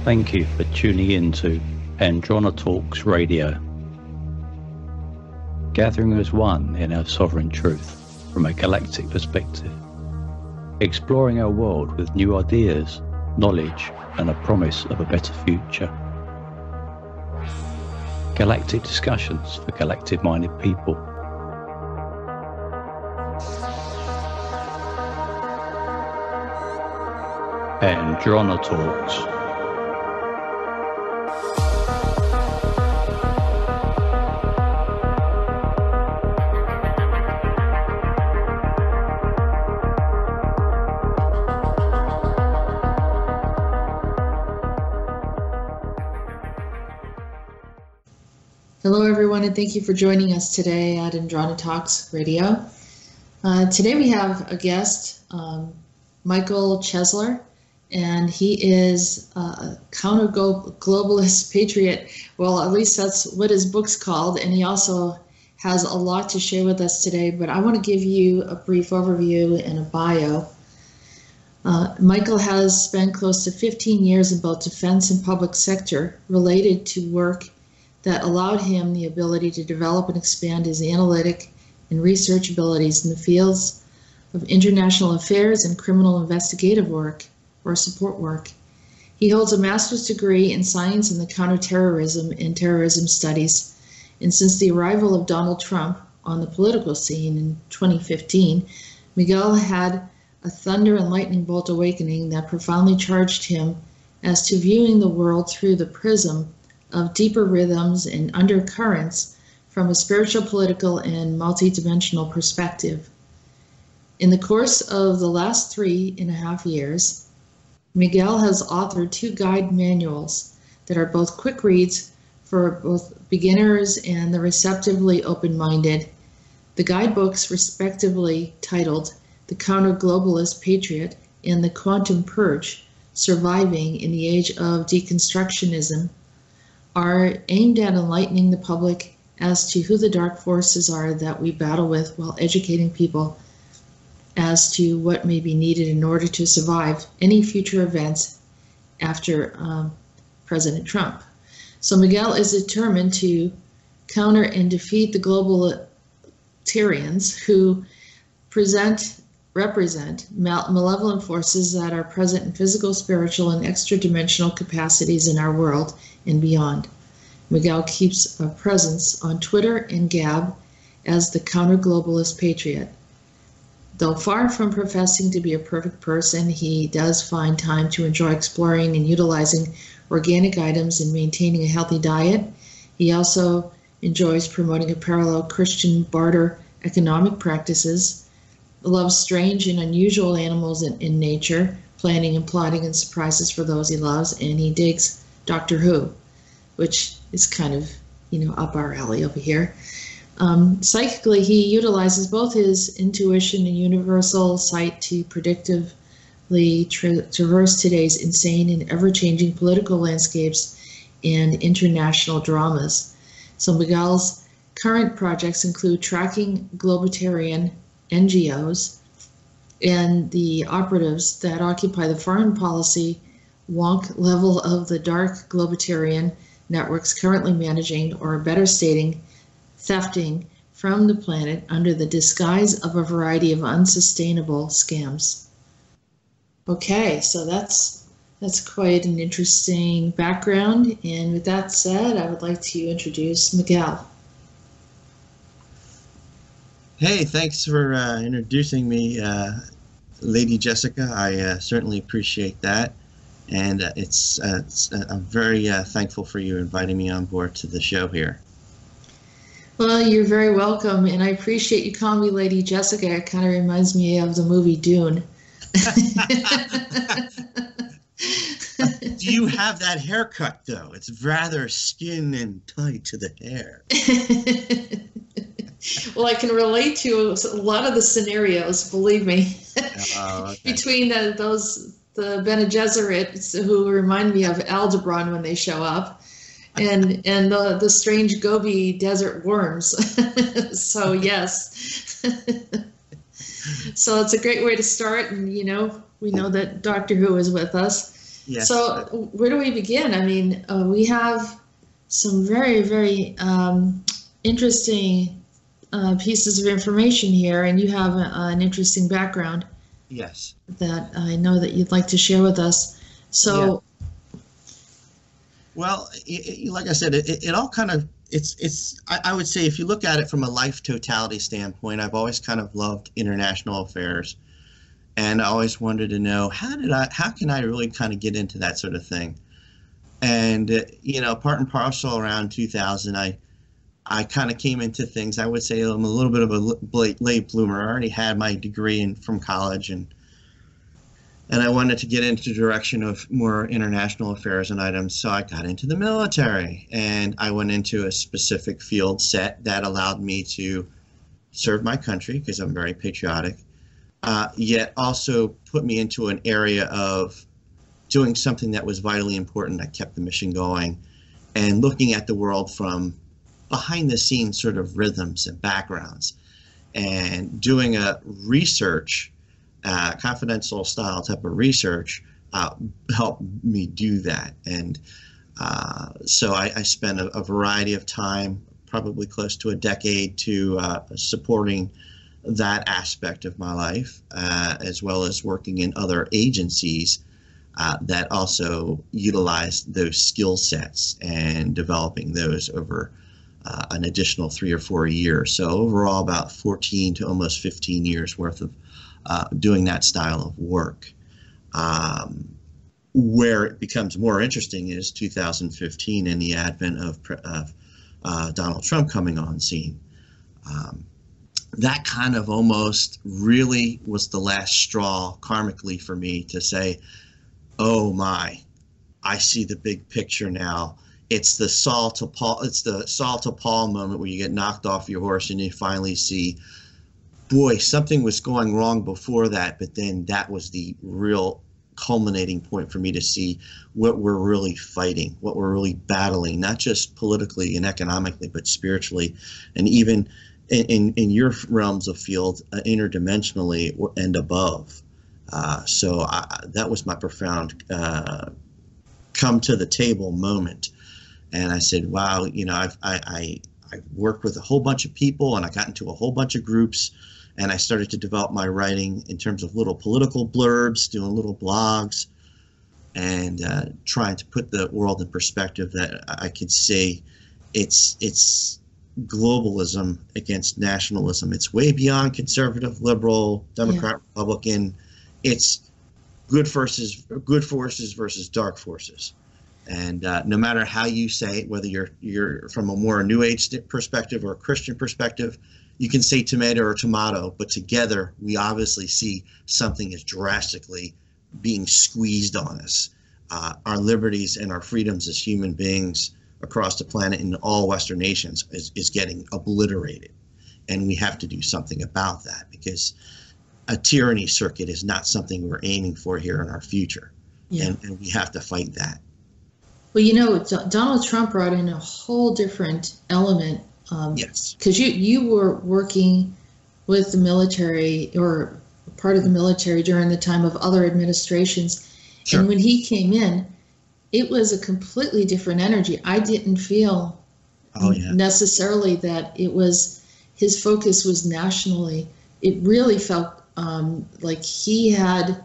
Thank you for tuning in to Talks Radio. Gathering as one in our sovereign truth from a galactic perspective. Exploring our world with new ideas, knowledge, and a promise of a better future. Galactic discussions for galactic-minded people. Androna Talks. Hello, everyone, and thank you for joining us today at Androna Talks Radio. Today we have a guest, Miguel Chesllar, and he is a counter-globalist patriot. Well, at least that's what his book's called, and he also has a lot to share with us today, but I want to give you a brief overview and a bio. Miguel has spent close to 15 years in both defense and public sector related to work that allowed him the ability to develop and expand his analytic and research abilities in the fields of international affairs and criminal investigative work or support work. He holds a master's degree in science in the counterterrorism and terrorism studies, and since the arrival of Donald Trump on the political scene in 2015, Miguel had a thunder and lightning bolt awakening that profoundly charged him as to viewing the world through the prism of deeper rhythms and undercurrents from a spiritual, political, and multidimensional perspective. In the course of the last 3.5 years, Miguel has authored 2 guide manuals that are both quick reads for both beginners and the receptively open-minded. The guidebooks respectively titled The Counter-Globalist Patriot and The Quantum Purge, Surviving in the Age of Deconstructionism, are aimed at enlightening the public as to who the dark forces are that we battle with while educating people as to what may be needed in order to survive any future events after President Trump. So Miguel is determined to counter and defeat the globalitarians who represent malevolent forces that are present in physical, spiritual, and extra-dimensional capacities in our world and beyond. Miguel keeps a presence on Twitter and Gab as the counter-globalist patriot. Though far from professing to be a perfect person, he does find time to enjoy exploring and utilizing organic items and maintaining a healthy diet. He also enjoys promoting a parallel Christian barter economic practices, loves strange and unusual animals in nature, planning and plotting and surprises for those he loves, and he digs Doctor Who, which is kind of, up our alley over here. Psychically, he utilizes both his intuition and universal sight to predictively traverse today's insane and ever-changing political landscapes and international dramas. So Miguel's current projects include tracking globalitarian NGOs and the operatives that occupy the foreign policy wonk level of the dark globalitarian networks currently managing, or better stating, thefting from the planet under the disguise of a variety of unsustainable scams. Okay, so that's quite an interesting background, and with that said, I would like to introduce Miguel. Hey, thanks for introducing me, Lady Jessica. I certainly appreciate that. And I'm very thankful for you inviting me on board to the show here. Well, you're very welcome, and I appreciate you calling me Lady Jessica. It kind of reminds me of the movie Dune. Do you have that haircut, though? It's rather skin and tight to the hair. Well, I can relate to a lot of the scenarios, believe me. Oh, okay. Between the Bene Gesserits, who remind me of Aldebaran when they show up, and the strange Gobi desert worms. So yes. So it's a great way to start, and we know that Doctor Who is with us. Yes. So where do we begin? I mean, we have some very, very interesting pieces of information here, and you have an interesting background. Yes. That I know that you'd like to share with us. So, well, like I said, it all kind of I would say if you look at it from a life totality standpoint, I've always kind of loved international affairs, and I always wanted to know how can I really kind of get into that sort of thing. And part and parcel around 2000, I kind of came into things. I would say I'm a little bit of a late bloomer. I already had my degree from college, and I wanted to get into the direction of more international affairs and items. So I got into the military, and I went into a specific field set that allowed me to serve my country because I'm very patriotic, yet also put me into an area of doing something that was vitally important that kept the mission going, and looking at the world from behind the scenes sort of rhythms and backgrounds, and doing a research, confidential style type of research, helped me do that. And so I spent a variety of time, probably close to a decade, to supporting that aspect of my life, as well as working in other agencies that also utilize those skill sets and developing those over an additional 3 or 4 years. So overall, about 14 to almost 15 years worth of doing that style of work. Where it becomes more interesting is 2015 and the advent of Donald Trump coming on scene. That kind of almost really was the last straw karmically for me to say, oh my, I see the big picture now. It's the Saul to Paul moment where you get knocked off your horse and you finally see, boy, something was going wrong before that, but then that was the real culminating point for me to see what we're really fighting, what we're really battling, not just politically and economically, but spiritually, and even in your realms of field, interdimensionally and above. So that was my profound come to the table moment. And I said, wow, I've worked with a whole bunch of people, and I got into a whole bunch of groups, and I started to develop my writing in terms of little political blurbs, doing little blogs, and trying to put the world in perspective that I could say it's globalism against nationalism. It's way beyond conservative, liberal, Democrat, Republican. It's good forces versus dark forces. And no matter how you say it, whether you're from a more New Age perspective or a Christian perspective, you can say tomato or tomato, but together we obviously see something is drastically being squeezed on us. Our liberties and our freedoms as human beings across the planet in all Western nations is getting obliterated. And we have to do something about that, because a tyranny circuit is not something we're aiming for here in our future. And we have to fight that. Well, Donald Trump brought in a whole different element. Yes. Because you were working with the military, or part of the military, during the time of other administrations. Sure. And when he came in, it was a completely different energy. I didn't feel necessarily that his focus was nationally. It really felt like he had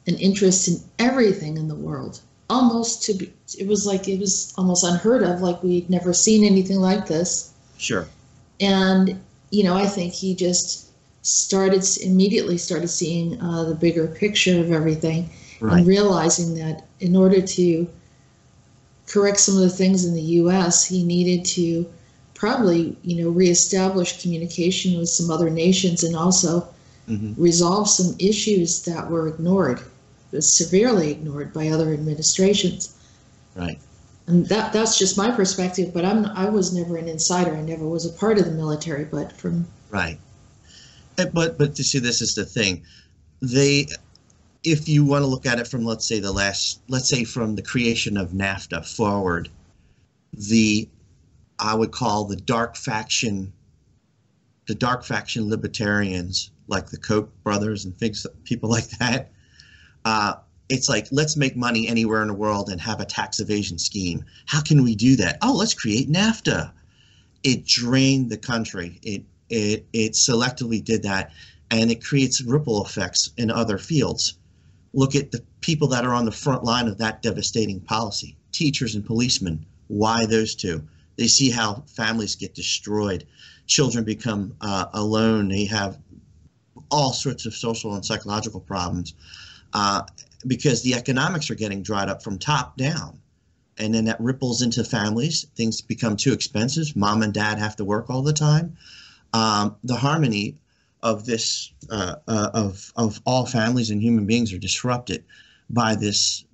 an interest in everything in the world. It was almost unheard of, like we'd never seen anything like this. Sure. And, I think he just immediately started seeing the bigger picture of everything, right, and realizing that in order to correct some of the things in the U.S., he needed to probably, reestablish communication with some other nations, and also resolve some issues that were severely ignored by other administrations. Right. And that's just my perspective, but I was never an insider. I never was a part of the military, but from... Right. But to see, this is the thing. If you want to look at it from, let's say from the creation of NAFTA forward, I would call the dark faction libertarians, like the Koch brothers and people like that, it's like, let's make money anywhere in the world and have a tax evasion scheme. How can we do that? Oh, let's create NAFTA. It drained the country. It selectively did that, and it creates ripple effects in other fields. Look at the people that are on the front line of that devastating policy. Teachers and policemen. Why those two? They see how families get destroyed. Children become alone. They have all sorts of social and psychological problems because the economics are getting dried up from top down. And then that ripples into families. Things become too expensive. Mom and dad have to work all the time. The harmony of this, of all families and human beings are disrupted by this,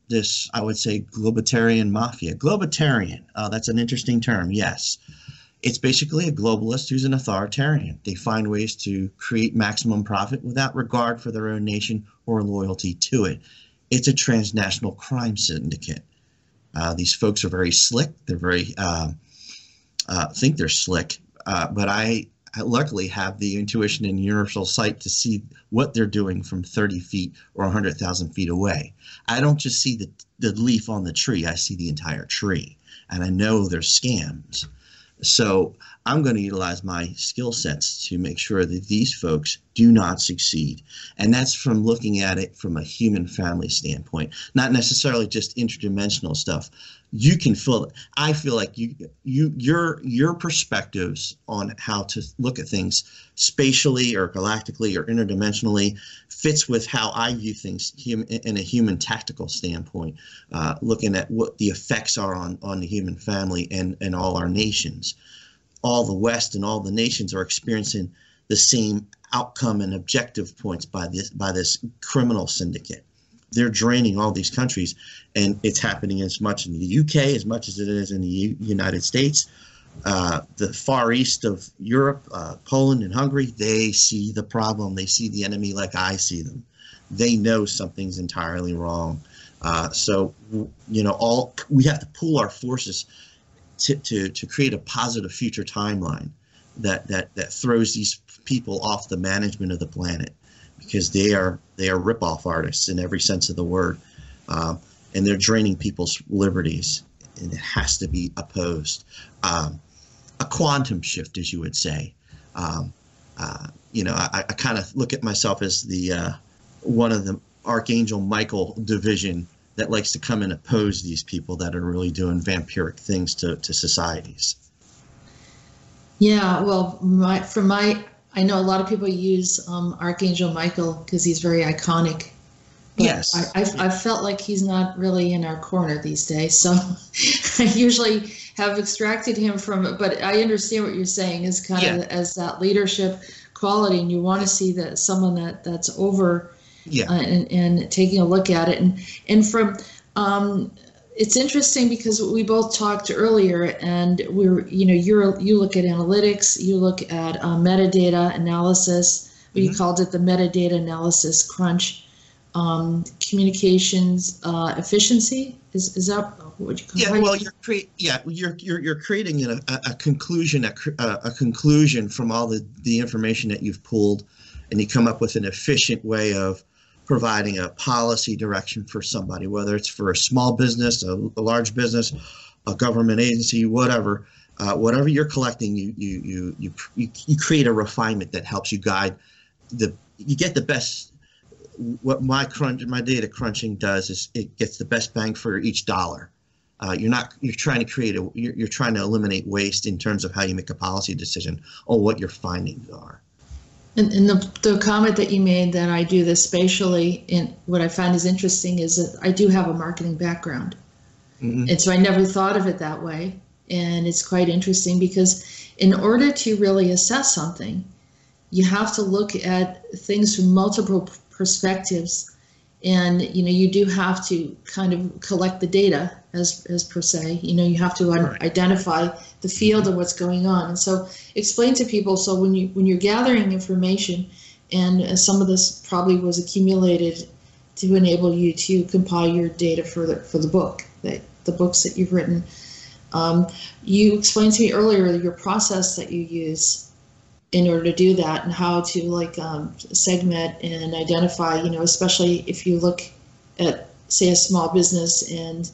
I would say, globalitarian mafia. Globalitarian, that's an interesting term, yes. It's basically a globalist who's an authoritarian. They find ways to create maximum profit without regard for their own nation or loyalty to it. It's a transnational crime syndicate. These folks are very slick. They're very, think they're slick, but I luckily have the intuition and universal sight to see what they're doing from 30 feet or 100,000 feet away. I don't just see the leaf on the tree. I see the entire tree, and I know there's scams. So I'm going to utilize my skill sets to make sure that these folks do not succeed. And that's from looking at it from a human family standpoint, not necessarily just interdimensional stuff. You can feel it. I feel like your perspectives on how to look at things spatially or galactically or interdimensionally fits with how I view things in a human tactical standpoint, looking at what the effects are on the human family and all our nations. All the West and all the nations are experiencing the same outcome and objective points by this criminal syndicate. They're draining all these countries, and it's happening as much in the UK as much as it is in the United States. The far east of Europe, Poland and Hungary, they see the problem. They see the enemy like I see them. They know something's entirely wrong. So, you know, we have to pool our forces to create a positive future timeline that throws these people off the management of the planet, because they are rip-off artists in every sense of the word, and they're draining people's liberties, and it has to be opposed. A quantum shift, as you would say. You know, I kind of look at myself as the one of the Archangel Michael division that likes to come and oppose these people that are really doing vampiric things to societies. Yeah, well, I know a lot of people use Archangel Michael because he's very iconic. But Yes. I felt like he's not really in our corner these days, so I usually have extracted him from it. But I understand what you're saying is kind of as that leadership quality, and you want to see that someone that's over and taking a look at it, and from it's interesting because we both talked earlier, and you look at analytics, you look at metadata analysis. You called it the metadata analysis crunch. Communications efficiency, is that what you call it? Well, you're creating a conclusion, a conclusion from all the information that you've pulled, and you come up with an efficient way of providing a policy direction for somebody, whether it's for a small business, a large business, a government agency, whatever. Whatever you're collecting, you create a refinement that helps you guide you get the best. What my data crunching does is it gets the best bang for each dollar. You're trying to eliminate waste in terms of how you make a policy decision or what your findings are. And the comment that you made that I do this spatially, and what I find is interesting is that I do have a marketing background. And so I never thought of it that way. And it's quite interesting because in order to really assess something, you have to look at things from multiple perspectives, and you do have to kind of collect the data as per se. You have to identify the field of what's going on. And so explain to people, so when you're gathering information, and some of this probably was accumulated to enable you to compile your data for the book, the books that you've written. You explained to me earlier your process that you use in order to do that, and how to segment and identify, especially if you look at say, a small business and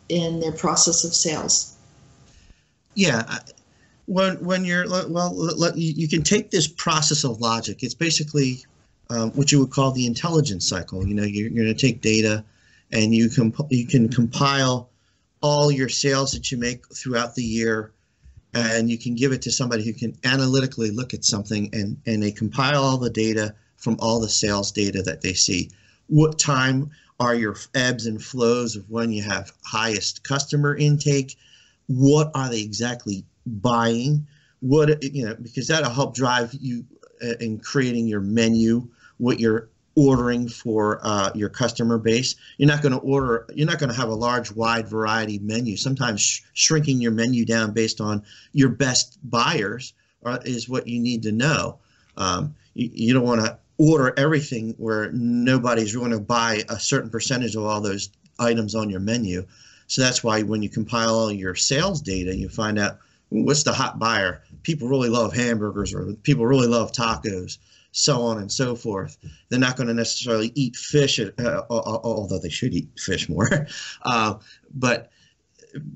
in their process of sales? Yeah. When you're, well, you can take this process of logic. It's basically what you would call the intelligence cycle. You know, you're going to take data, and you can compile all your sales that you make throughout the year, and you can give it to somebody who can analytically look at something, and they compile all the data from all the sales data that they see. What time are your ebbs and flows of when you have highest customer intake? What are they exactly buying? What, you know, because that'll help drive you in creating your menu, what you're ordering for your customer base. You're not going to have a large, wide variety menu. Sometimes shrinking your menu down based on your best buyers is what you need to know. You don't want to order everything where nobody's going to buy a certain percentage of all those items on your menu. So that's why when you compile all your sales data, you find out what's the hot buyer. People really love hamburgers, or people really love tacos, so on and so forth. They're not going to necessarily eat fish, although they should eat fish more. But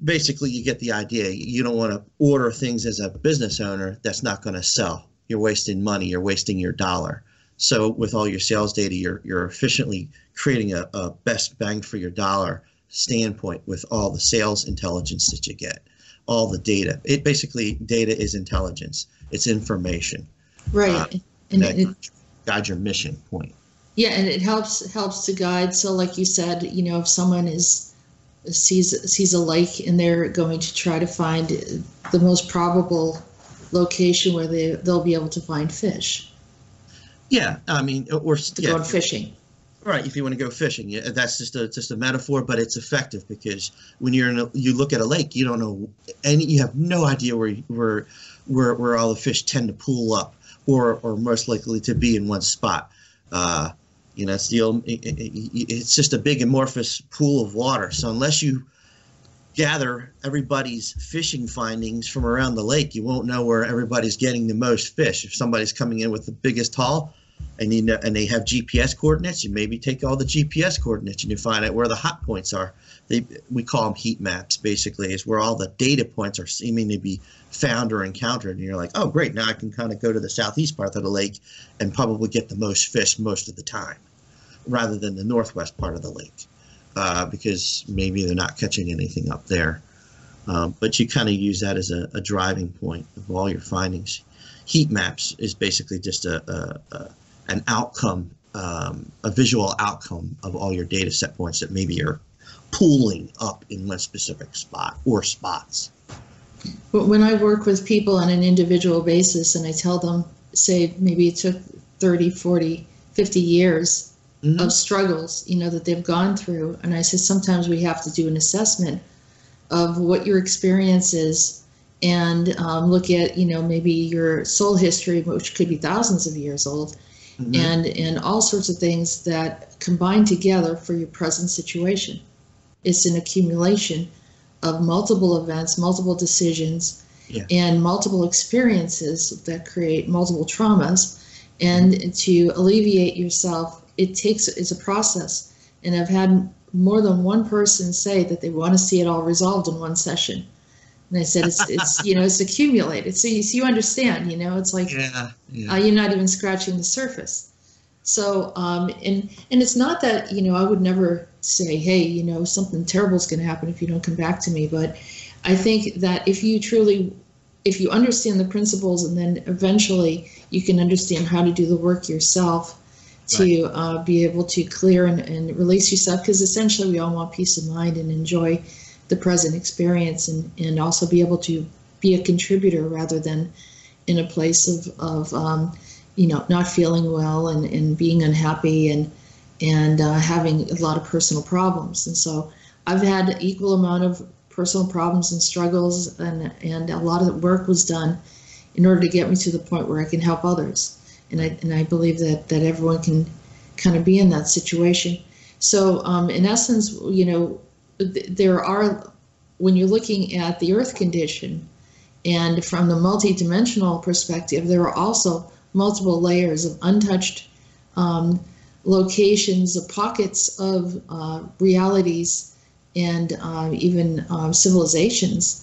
basically, you get the idea. You don't want to order things as a business owner that's not going to sell. You're wasting money. You're wasting your dollar. So with all your sales data, you're efficiently creating a best bang for your dollar standpoint with all the sales intelligence that you get, all the data. Data is intelligence. It's information. Right. And that guides your mission point. Yeah, and it helps to guide. So like you said, you know, if someone sees a lake and they're going to try to find the most probable location where they'll be able to find fish. Yeah, I mean, or go fishing. Right, if you want to go fishing, that's just a metaphor, but it's effective because when you look at a lake, you don't know you have no idea where all the fish tend to pool up or most likely to be in one spot. You know, it's just a big amorphous pool of water. So unless you gather everybody's fishing findings from around the lake, you won't know where everybody's getting the most fish. If somebody's coming in with the biggest haul, and they have GPS coordinates, you maybe take all the GPS coordinates and you find out where the hot points are. We call them heat maps, basically, is where all the data points are seeming to be found or encountered. And you're like, oh, great, now I can kind of go to the southeast part of the lake and probably get the most fish most of the time, rather than the northwest part of the lake, because maybe they're not catching anything up there. But you kind of use that as a driving point of all your findings. Heat maps is basically just an outcome, a visual outcome of all your data set points that maybe are pooling up in one specific spot or spots. But when I work with people on an individual basis and I tell them, say maybe it took 30, 40, 50 years of struggles, you know, that they've gone through, and I say sometimes we have to do an assessment of what your experience is and look at, you know, maybe your soul history, which could be thousands of years old, and all sorts of things that combine together for your present situation. It's an accumulation of multiple events, multiple decisions, and multiple experiences that create multiple traumas. And to alleviate yourself, it's a process. And I've had more than one person say that they want to see it all resolved in one session. And I said, it's you know, it's accumulated. So you understand, you know, it's like you're not even scratching the surface. So, and it's not that, you know, I would never say, hey, you know, something terrible is going to happen if you don't come back to me. But I think that if you understand the principles, and then eventually you can understand how to do the work yourself to be able to clear and release yourself, because essentially we all want peace of mind and enjoy the present experience, and also be able to be a contributor rather than in a place of you know, not feeling well and being unhappy and having a lot of personal problems. And so I've had equal amount of personal problems and struggles, and a lot of the work was done in order to get me to the point where I can help others. And I believe that everyone can kind of be in that situation. So in essence, you know, there are, when you're looking at the Earth condition, and from the multi-dimensional perspective, there are also multiple layers of untouched locations or pockets of realities and even civilizations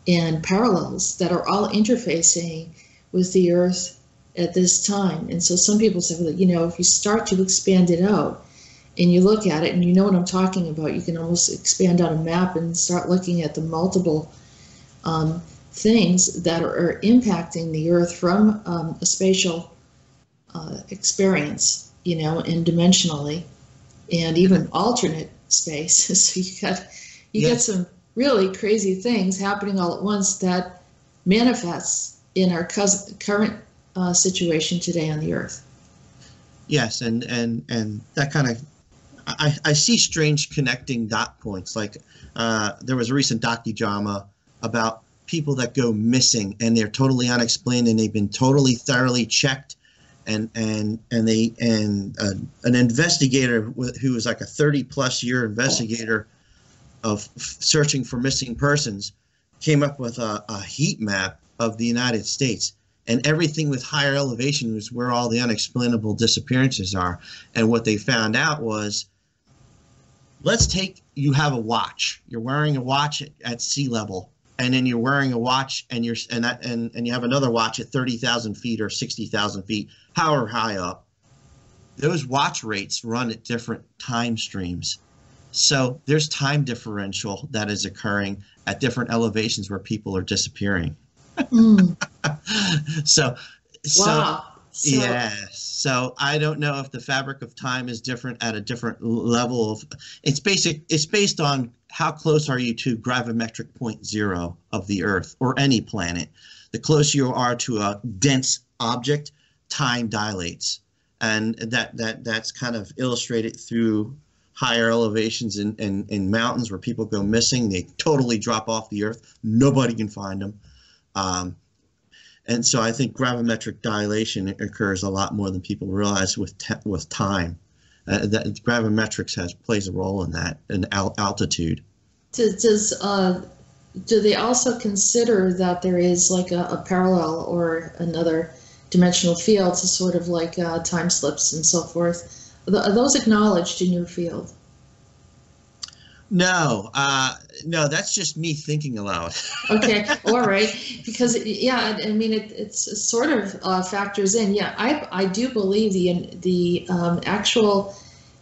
and parallels that are all interfacing with the Earth at this time. And so some people say, well, you know, if you start to expand it out and you look at it, and you know what I'm talking about, you can almost expand out a map and start looking at the multiple things that are impacting the Earth from a spatial experience, you know, and dimensionally, and even alternate space. So you get some really crazy things happening all at once that manifests in our current situation today on the Earth. Yes, and that kind of, I see strange connecting dot points. Like there was a recent docudrama about people that go missing and they're totally unexplained, and they've been totally thoroughly checked, and an investigator who was like a 30+ year investigator of searching for missing persons came up with a heat map of the United States, and everything with higher elevation was where all the unexplainable disappearances are. And what they found out was, let's take, you have a watch, you're wearing a watch at sea level, and then you're wearing a watch and you have another watch at 30,000 feet or 60,000 feet, however high up. Those watch rates run at different time streams. So there's time differential that is occurring at different elevations where people are disappearing. So Wow. Yes. So I don't know if the fabric of time is different at a different level of. It's based on how close are you to gravimetric point zero of the Earth or any planet. The closer you are to a dense object, time dilates, and that's kind of illustrated through higher elevations in mountains where people go missing. They totally drop off the Earth. Nobody can find them. And so I think gravimetric dilation occurs a lot more than people realize with time. That gravimetrics plays a role in that, in altitude. Do they also consider that there is like a parallel or another dimensional field to sort of like time slips and so forth? Are those acknowledged in your field? No, no, that's just me thinking aloud. Okay, all right. Because yeah, I mean, it's sort of factors in. Yeah, I do believe the actual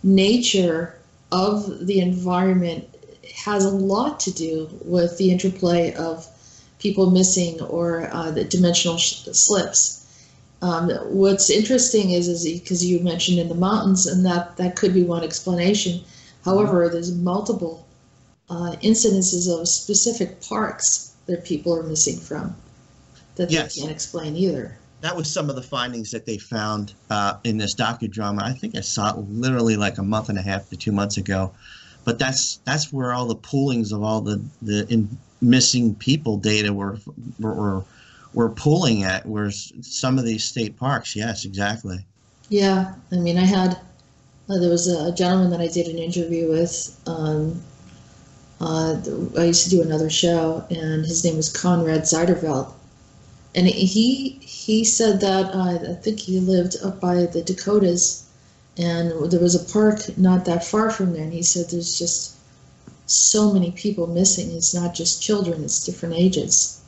nature of the environment has a lot to do with the interplay of people missing or the dimensional slips. What's interesting is because you mentioned in the mountains, and that could be one explanation. However, there's multiple incidences of specific parks that people are missing from that they can't explain either. That was some of the findings that they found in this docudrama. I think I saw it literally like a month and a half to 2 months ago. But that's where all the poolings of all the missing people data were pulling at, where some of these state parks. Yes, exactly. Yeah, I mean, there was a gentleman that I did an interview with. I used to do another show, and his name was Conrad Zeiderveld. And he said that I think he lived up by the Dakotas, and there was a park not that far from there, and he said there's just so many people missing. It's not just children, it's different ages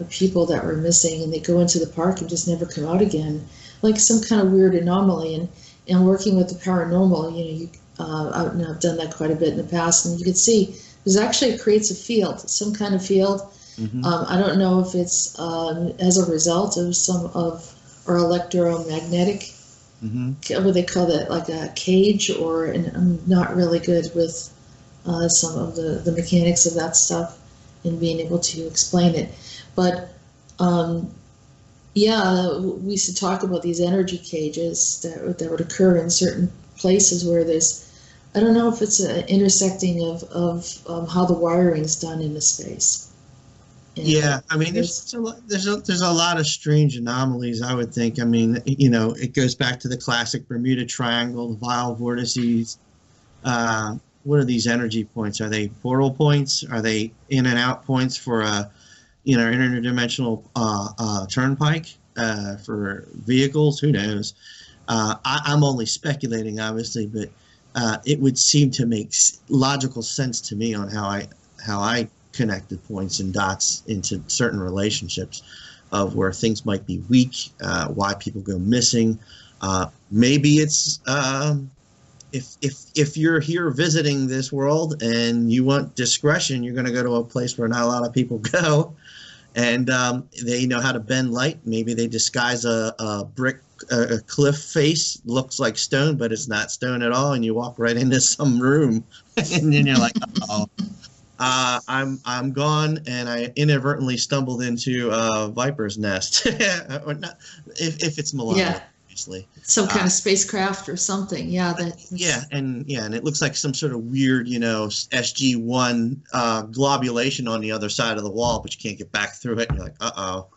of people that were missing, and they go into the park and just never come out again, like some kind of weird anomaly. And working with the paranormal, you know, I've done that quite a bit in the past, and you can see it creates a field, some kind of field. I don't know if it's as a result of some of our electromagnetic, what they call that, like a cage, and I'm not really good with some of the mechanics of that stuff and being able to explain it. But yeah, we used to talk about these energy cages that would occur in certain places where there's, I don't know if it's an intersecting of how the wiring's done in the space. And yeah, I mean, there's a lot of strange anomalies, I would think. I mean, you know, it goes back to the classic Bermuda Triangle, the vile vortices. What are these energy points? Are they portal points? Are they in and out points for a, you know, interdimensional turnpike for vehicles? Who knows? I'm only speculating, obviously, but it would seem to make logical sense to me on how I connected points and dots into certain relationships of where things might be weak, why people go missing. Maybe it's if you're here visiting this world and you want discretion, you're going to go to a place where not a lot of people go, and they know how to bend light. Maybe they disguise a brick, a cliff face, looks like stone, but it's not stone at all, and you walk right into some room, and then you're like, uh-oh. I'm gone, and I inadvertently stumbled into a viper's nest, or not, if it's malevolent, obviously. Some kind of spacecraft or something, and it looks like some sort of weird, SG-1 globulation on the other side of the wall, but you can't get back through it. And you're like, uh-oh,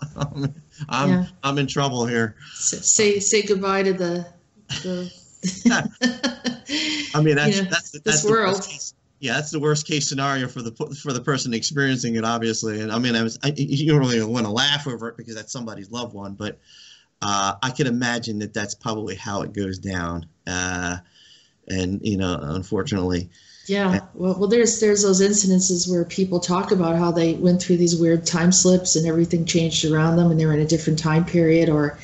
I'm in trouble here. Say goodbye to the I mean, that's this the world. Worst case. Yeah, that's the worst case scenario for the person experiencing it, obviously. And I mean, you don't really want to laugh over it because that's somebody's loved one, but I could imagine that that's probably how it goes down. And unfortunately. Yeah, well, there's those incidences where people talk about how they went through these weird time slips and everything changed around them, and they were in a different time period, or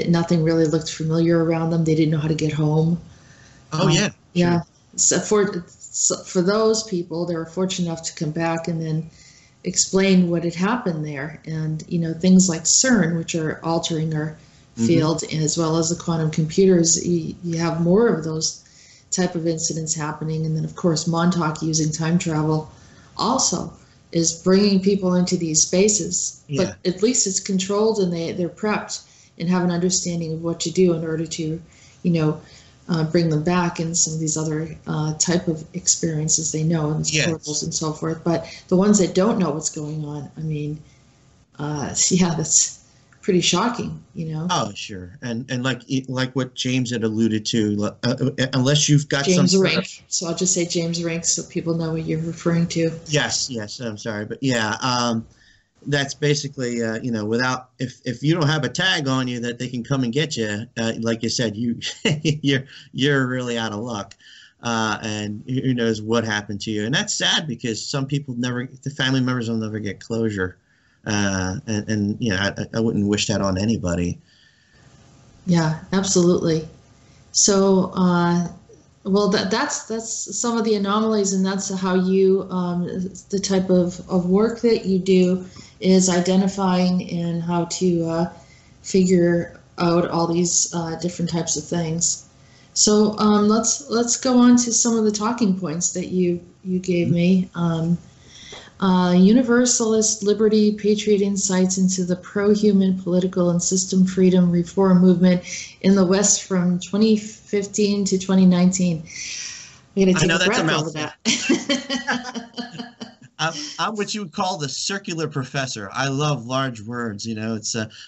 nothing really looked familiar around them. They didn't know how to get home. Oh yeah. Yeah. Sure. So for those people, they were fortunate enough to come back and then explain what had happened there. And, things like CERN, which are altering our field, as well as the quantum computers, you have more of those type of incidents happening. And then, of course, Montauk using time travel also is bringing people into these spaces. Yeah. But at least it's controlled, and they're prepped and have an understanding of what to do in order to, bring them back in some of these other type of experiences they know, and portals and so forth. But the ones that don't know what's going on, I mean, that's pretty shocking, Oh, sure. And like what James had alluded to, unless you've got James Rink. So I'll just say James Rink so people know what you're referring to. Yes, I'm sorry. But yeah, that's basically, without, if you don't have a tag on you that they can come and get you, like you said, you're really out of luck, and who knows what happened to you. And that's sad because some people the family members will never get closure, and I wouldn't wish that on anybody. Yeah, absolutely. So, well, that's some of the anomalies, and that's how you, the type of work that you do is identifying and how to figure out all these different types of things. So let's go on to some of the talking points that you gave me. Universalist liberty, patriot insights into the pro-human political and system freedom reform movement in the West from 2015 to 2019. I gotta take a breath over that. I'm what you would call the circular professor. I love large words,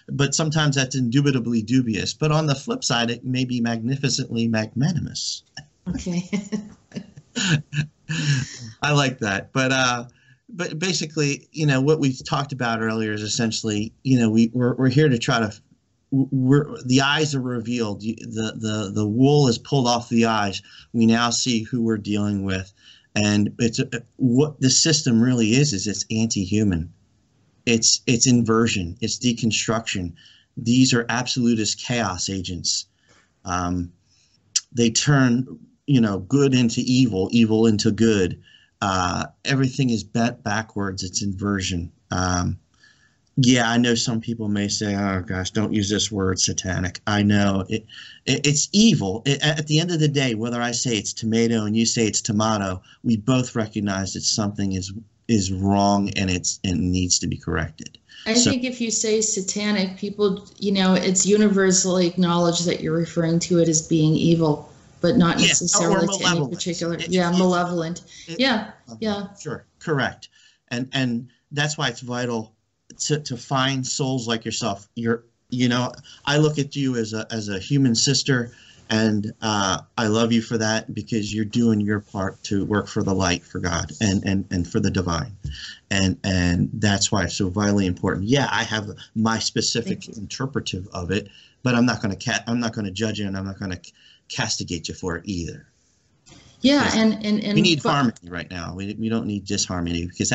but sometimes that's indubitably dubious. But on the flip side, it may be magnificently magnanimous. Okay. I like that. But basically, what we talked about earlier is essentially, we're here to try to, the eyes are revealed. The wool is pulled off the eyes. We now see who we're dealing with. And it's what the system really is it's anti-human. It's inversion. It's deconstruction. These are absolutist chaos agents. They turn, good into evil, evil into good. Everything is bent backwards. It's inversion. Yeah, I know some people may say, oh gosh, don't use this word satanic. I know it's evil. At the end of the day, whether I say it's tomato and you say it's tomato, we both recognize that something is wrong and it needs to be corrected. I think if you say satanic, people, it's universally acknowledged that you're referring to it as being evil, but not necessarily to any particular. Malevolent. Yeah. Sure, correct. And that's why it's vital to find souls like yourself. I look at you as a human sister, and I love you for that because you're doing your part to work for the light, for God, and for the divine, and that's why it's so vitally important. Yeah, I have my specific interpretive of it, but I'm not going to judge you, and I'm not going to castigate you for it either. Yeah, and we need harmony right now. We don't need disharmony, because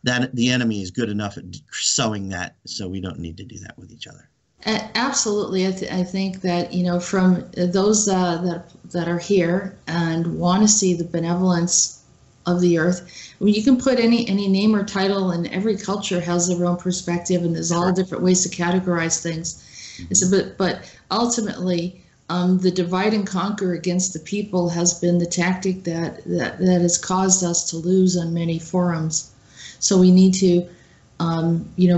the enemy is good enough at sowing that, so we don't need to do that with each other. Absolutely. I think that, from those that are here and want to see the benevolence of the earth, I mean, you can put any name or title, and every culture has their own perspective, and there's all different ways to categorize things. Mm-hmm. So, but ultimately, the divide and conquer against the people has been the tactic that has caused us to lose on many forums. So we need to,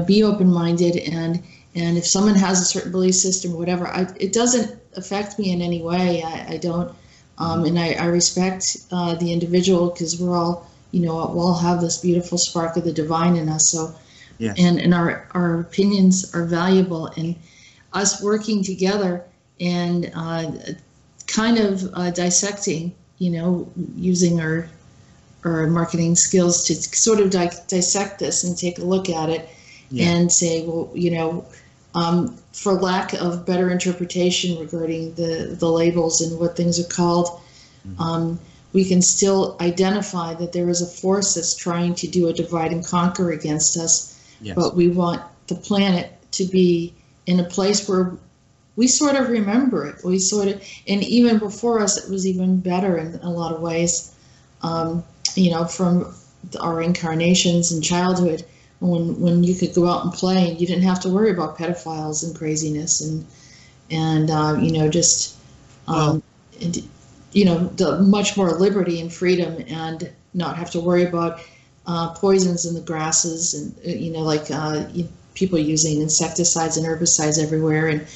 be open-minded, and if someone has a certain belief system or whatever, it doesn't affect me in any way. I don't, and I respect the individual, because we're all, we'll all have this beautiful spark of the divine in us. So, yes. and our opinions are valuable, and us working together and kind of dissecting, using our marketing skills to sort of dissect this and take a look at it, and say, well, for lack of better interpretation regarding the labels and what things are called, we can still identify that there is a force that's trying to do a divide and conquer against us. Yes. But we want the planet to be in a place where we sort of remember it. And even before us, it was even better in a lot of ways. From our incarnations in childhood, when you could go out and play, and you didn't have to worry about pedophiles and craziness, and the much more liberty and freedom, and not have to worry about poisons in the grasses, and people using insecticides and herbicides everywhere, and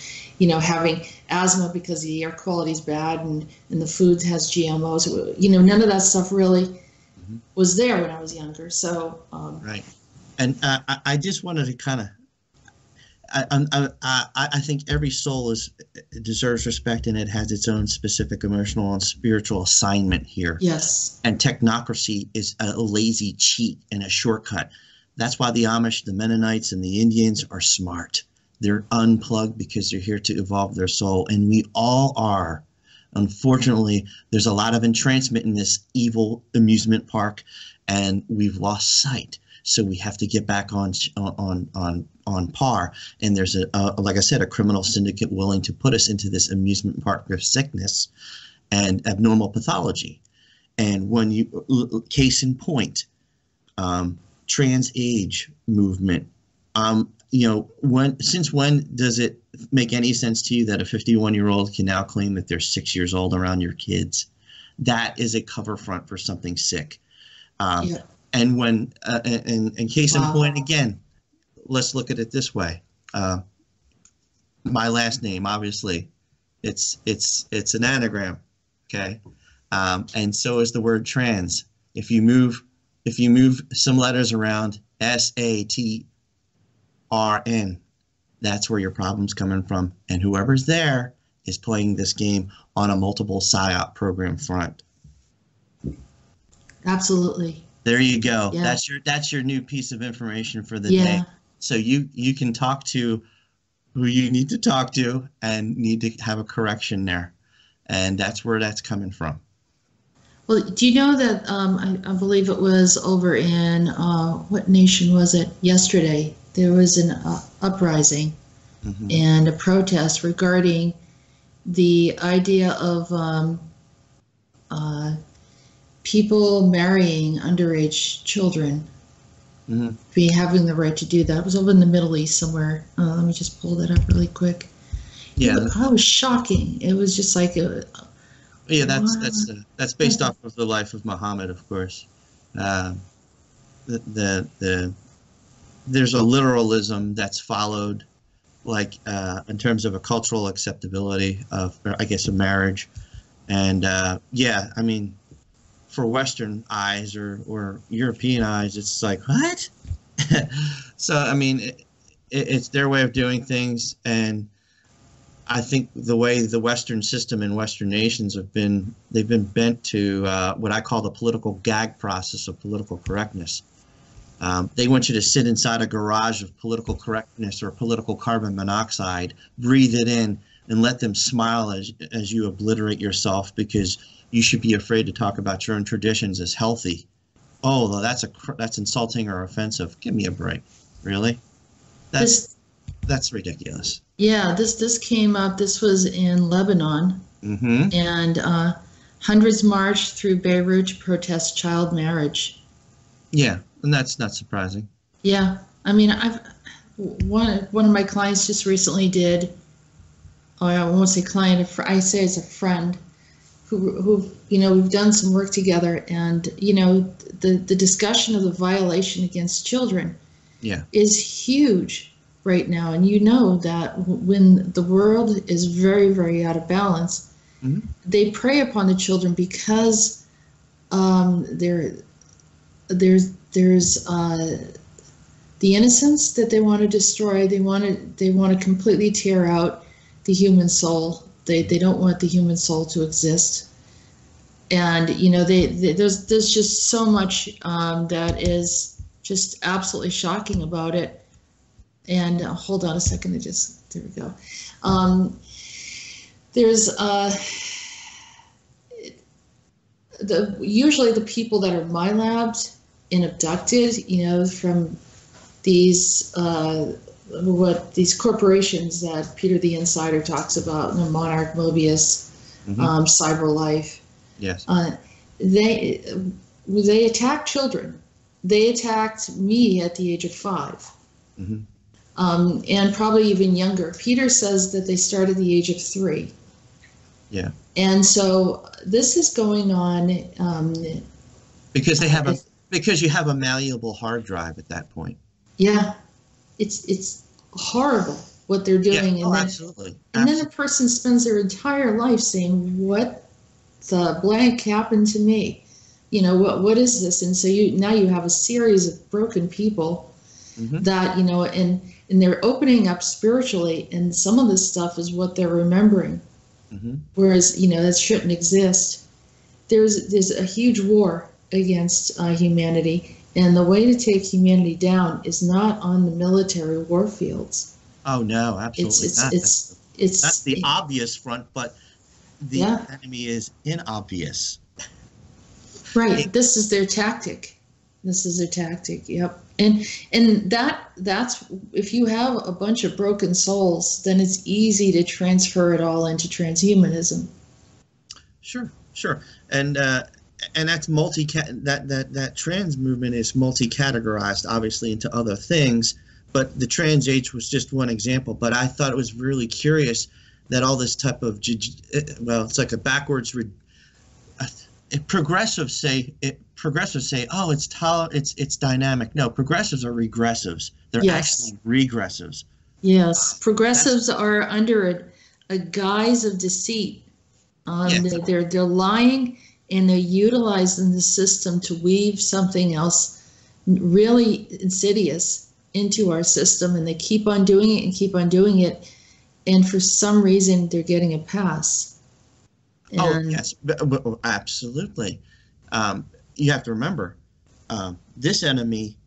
having asthma because the air quality is bad, and the food has GMOs. None of that stuff really was there when I was younger. So right. And I just wanted to kind of, I think every soul deserves respect, and it has its own specific emotional and spiritual assignment here. Yes. And technocracy is a lazy cheat and a shortcut. That's why the Amish, the Mennonites, and the Indians are smart. They're unplugged because they're here to evolve their soul, and we all are. Unfortunately, there's a lot of entrancement in this evil amusement park, and we've lost sight. So we have to get back on par. And there's like I said, a criminal syndicate willing to put us into this amusement park of sickness and abnormal pathology. And when case in point, trans age movement. Since when does it make any sense to you that a 51-year-old can now claim that they're 6 years old around your kids? That is a cover front for something sick. And when, in case in point, again, let's look at it this way. My last name, obviously, it's an anagram, okay? And so is the word trans. If you move some letters around, SATRN, that's where your problem's coming from. And whoever's there is playing this game on a multiple PSYOP program front. Absolutely. There you go. Yeah. That's your new piece of information for the day. So you can talk to who you need to talk to and need to have a correction there. And that's where that's coming from. Well, do you know that I believe it was over in, what nation was it? Yesterday, there was an uprising and a protest regarding the idea of people marrying underage children, having the right to do that. It was over in the Middle East somewhere. Let me just pull that up really quick. Yeah, that was shocking. It was just like that's based off of the life of Muhammad, of course. There's a literalism that's followed, like in terms of a cultural acceptability of, I guess, a marriage, and I mean, for Western eyes or European eyes, it's like, what? So I mean, it's their way of doing things, and I think the way the Western system and Western nations they've been bent to what I call the political gag process of political correctness. They want you to sit inside a garage of political correctness or political carbon monoxide, breathe it in, and let them smile as you obliterate yourself because you should be afraid to talk about your own traditions as healthy. Oh, well, that's insulting or offensive. Give me a break. Really? That's ridiculous. Yeah, this came up. This was in Lebanon, and hundreds marched through Beirut to protest child marriage. Yeah, and that's not surprising. Yeah, I mean, one of my clients just recently did. Oh, I won't say client. I say it's a friend who we've done some work together, and the discussion of the violation against children is huge right now. And that when the world is very, very out of balance, they prey upon the children because there's the innocence that they want to destroy. They want to completely tear out the human soul. They don't want the human soul to exist. And there's just so much that is just absolutely shocking about it. And hold on a second, there we go. There's usually the people that are my labs and abducted, from these these corporations that Peter the Insider talks about, Monarch, Mobius, CyberLife. Yes. They attack children. They attacked me at the age of 5. And probably even younger. Peter says that they started at the age of 3. Yeah. And so this is going on because because you have a malleable hard drive at that point. Yeah, it's horrible what they're doing. Yeah. Absolutely. And then a person spends their entire life saying, "What the blank happened to me? What is this?" And so now you have a series of broken people that and they're opening up spiritually, and some of this stuff is what they're remembering. Whereas that shouldn't exist. There's a huge war against humanity, and the way to take humanity down is not on the military war fields. Oh no, absolutely not. That's the obvious front, but the enemy is inobvious. Right. This is their tactic. Yep. And that's if you have a bunch of broken souls, then it's easy to transfer it all into transhumanism. Sure. And that's that trans movement is multi-categorized, obviously, into other things. But the trans age was just one example. But I thought it was really curious that all this type of it's like a backwards. Progressives say, oh, it's dynamic. No, progressives are regressives. They're actually regressives. Yes, progressives are under a guise of deceit. They're lying, and they're utilizing the system to weave something else really insidious into our system, and they keep on doing it and keep on doing it, and for some reason they're getting a pass. Oh, yes, absolutely. You have to remember, this enemy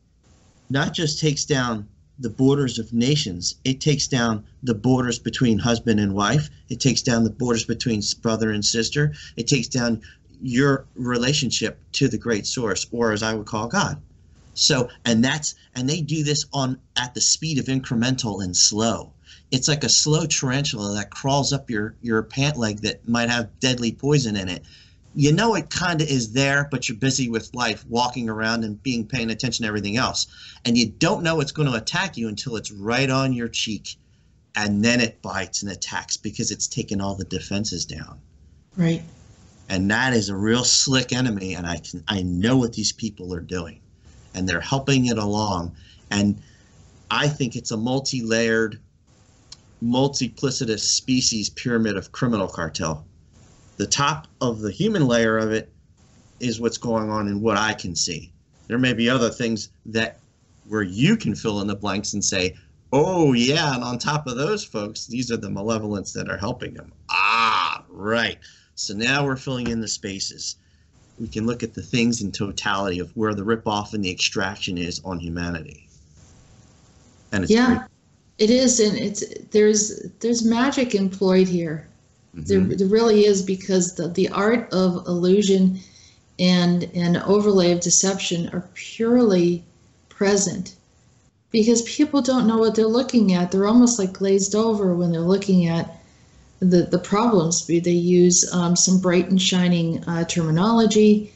not just takes down the borders of nations, it takes down the borders between husband and wife, it takes down the borders between brother and sister, it takes down your relationship to the great source, or as I would call God. So, and they do this at the speed of incremental and slow. It's like a slow tarantula that crawls up your pant leg that might have deadly poison in it. It kind of is there, but you're busy with life, walking around and paying attention to everything else. And you don't know it's going to attack you until it's right on your cheek. And then it bites and attacks because it's taken all the defenses down. Right. And that is a real slick enemy. And I know what these people are doing. And they're helping it along. And I think it's a multi-layered, multiplicitous species pyramid of criminal cartel. The top of the human layer of it is what's going on and what I can see. There may be other things where you can fill in the blanks and say, oh yeah, and on top of those folks, these are the malevolents that are helping them. Ah, right. So now we're filling in the spaces. We can look at the things in totality of where the ripoff and the extraction is on humanity. And it's It is, and there's magic employed here. There really is, because the art of illusion and overlay of deception are purely present, because people don't know what they're looking at. They're almost like glazed over when they're looking at the problems. They use some bright and shining terminology,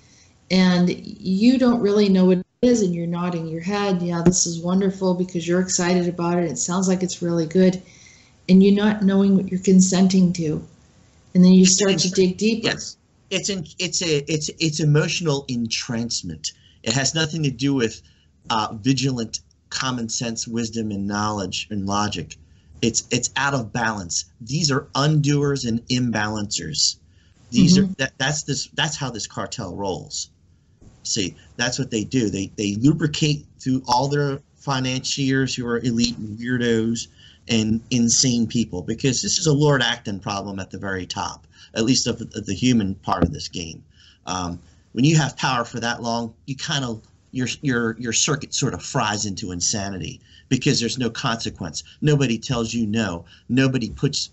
and you don't really know what it is, and you're nodding your head, yeah, this is wonderful, because you're excited about it. It sounds like it's really good, and you're not knowing what you're consenting to, and then you start to dig deeper. Yes, it's emotional entrancement. It has nothing to do with vigilant common sense, wisdom, and knowledge and logic. It's out of balance. These are undoers and imbalancers. These are that's how this cartel rolls. See, that's what they do. They lubricate through all their financiers who are elite and weirdos and insane people, because this is a Lord Acton problem at the very top, at least of the human part of this game. When you have power for that long, you kind of your circuit sort of fries into insanity, because there's no consequence. Nobody tells you no. Nobody puts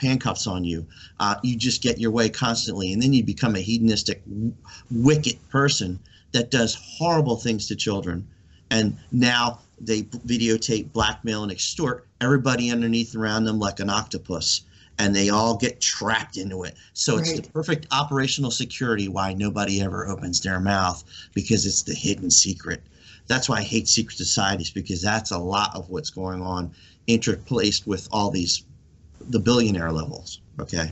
handcuffs on you. You just get your way constantly, and then you become a hedonistic, wicked person that does horrible things to children. And now they videotape, blackmail, and extort everybody underneath around them like an octopus, and they all get trapped into it. So it's the perfect operational security why nobody ever opens their mouth, because it's the hidden secret. That's why I hate secret societies, because that's a lot of what's going on interplaced with all the billionaire levels. Okay.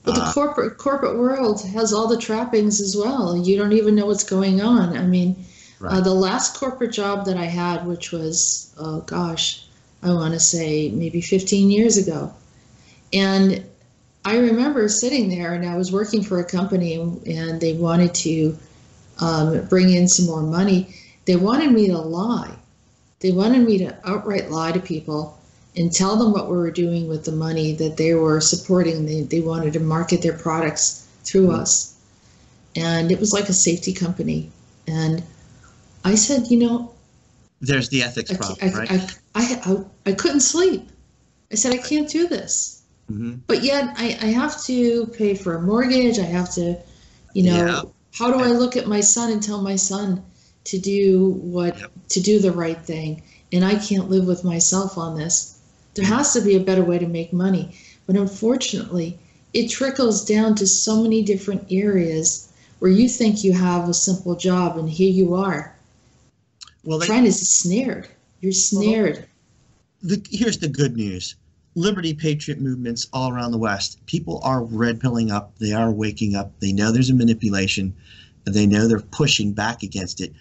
But the corporate world has all the trappings as well. You don't even know what's going on. I mean, the last corporate job that I had, which was, oh gosh, I want to say maybe 15 years ago. And I remember sitting there, and I was working for a company, and they wanted to bring in some more money. They wanted me to lie. They wanted me to outright lie to people and tell them what we were doing with the money that they were supporting. They wanted to market their products through us. And it was like a safety company. And I said, there's the ethics problem, right? I couldn't sleep. I said, I can't do this. But yet I have to pay for a mortgage. I have to, how do I look at my son and tell my son to do to do the right thing? And I can't live with myself on this. There has to be a better way to make money. But unfortunately, it trickles down to so many different areas where you think you have a simple job, and here you are. Well, trying to snared. You're snared. Here's the good news. Liberty Patriot movements all around the West, people are red pilling up. They are waking up. They know there's a manipulation, and they know they're pushing back against it.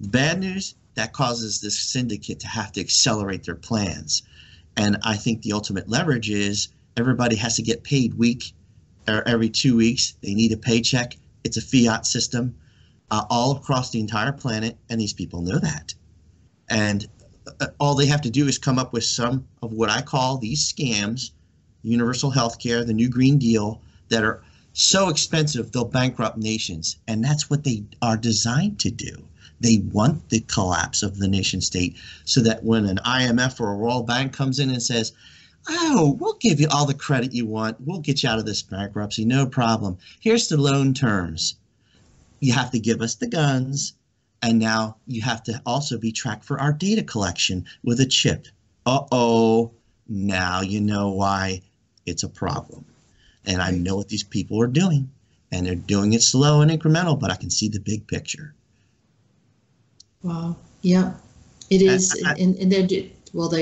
The bad news, that causes this syndicate to have to accelerate their plans. And I think the ultimate leverage is everybody has to get paid every 2 weeks. They need a paycheck. It's a fiat system all across the entire planet, and these people know that. And all they have to do is come up with some of what I call these scams, universal health care, the New Green Deal, that are so expensive they'll bankrupt nations. And that's what they are designed to do. They want the collapse of the nation state, so that when an IMF or a World Bank comes in and says, oh, we'll give you all the credit you want, we'll get you out of this bankruptcy, no problem. Here's the loan terms. You have to give us the guns, and now you have to also be tracked for our data collection with a chip. Uh-oh, now you know why it's a problem. And I know what these people are doing, and they're doing it slow and incremental, but I can see the big picture. Wow. Yeah, it is. And they're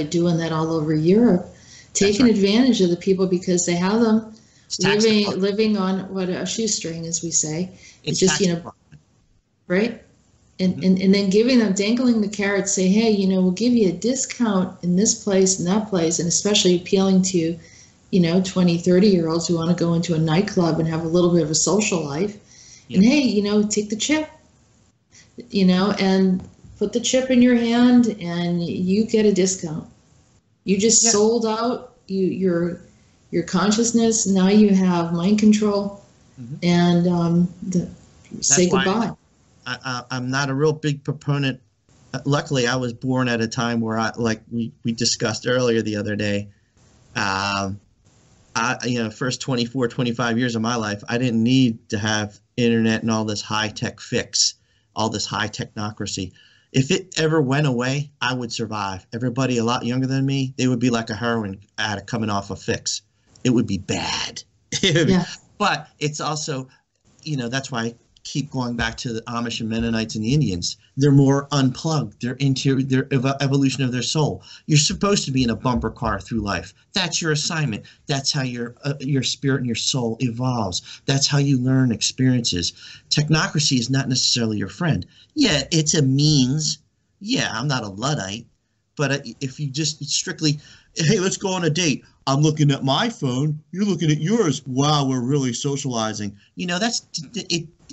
doing that all over Europe, taking advantage of the people because they have them living on what a shoestring, as we say. It's just, right? And then giving them, dangling the carrot, say, hey, we'll give you a discount in this place and that place, and especially appealing to, 20, 30-year-olds who want to go into a nightclub and have a little bit of a social life. Yeah. And hey, take the chip. And put the chip in your hand, and you get a discount. You just sold out your consciousness. Now you have mind control, and say goodbye. I'm not a real big proponent luckily I was born at a time where like we discussed earlier the other day. First 24, 25 years of my life, I didn't need to have internet and all this high-tech fix, all this high technocracy. If it ever went away, I would survive. Everybody a lot younger than me, they would be like a heroin addict coming off a fix. It would be bad. Yeah. But it's also, that's why I keep going back to the Amish and Mennonites and the Indians. They're more unplugged. They're into their evolution of their soul. You're supposed to be in a bumper car through life. That's your assignment. That's how your spirit and your soul evolves. That's how you learn experiences. Technocracy is not necessarily your friend. Yeah, it's a means. Yeah, I'm not a Luddite. But if you just strictly, hey, let's go on a date. I'm looking at my phone. You're looking at yours. Wow, we're really socializing.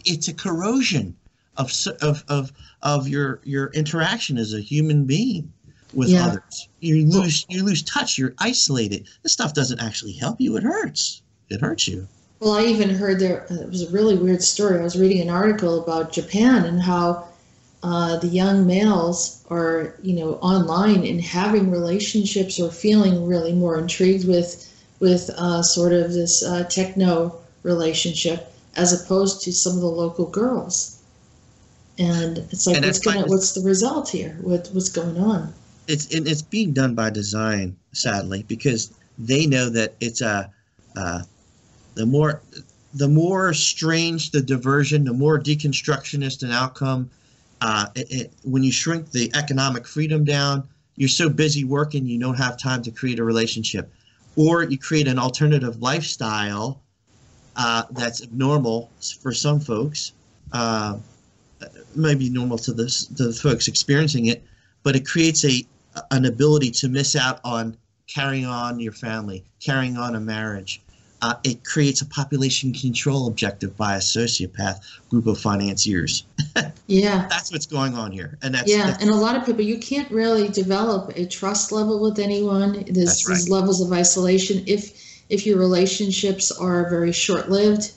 It's a corrosion of your interaction as a human being with others. You lose touch. You're isolated. This stuff doesn't actually help you. It hurts. It hurts you. Well, I even heard it was a really weird story. I was reading an article about Japan and how the young males are, online and having relationships or feeling really more intrigued with sort of this techno relationship as opposed to some of the local girls. And it's like, what's the result here? What's going on? It's being done by design, sadly, because they know that it's the more strange the diversion, the more deconstructionist an outcome. When you shrink the economic freedom down, you're so busy working you don't have time to create a relationship, or you create an alternative lifestyle that's normal for some folks, maybe normal to the folks experiencing it, but it creates an ability to miss out on carrying on your family, carrying on a marriage. It creates a population control objective by a sociopath group of financiers. Yeah. That's what's going on here. And that's and a lot of people, you can't really develop a trust level with anyone. There's levels of isolation if your relationships are very short-lived.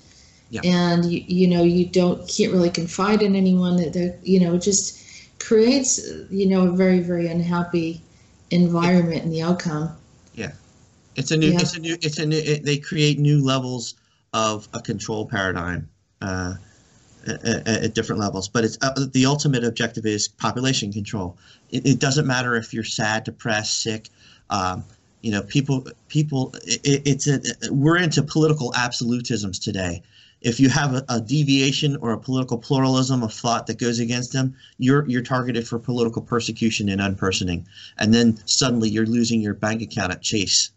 Yeah. And you can't really confide in anyone. That it just creates a very, very unhappy environment in the outcome. Yeah. They create new levels of a control paradigm at different levels, but it's the ultimate objective is population control. It doesn't matter if you're sad, depressed, sick. We're into political absolutisms today. If you have a deviation or a political pluralism of thought that goes against them, you're targeted for political persecution and unpersoning, and then suddenly you're losing your bank account at Chase.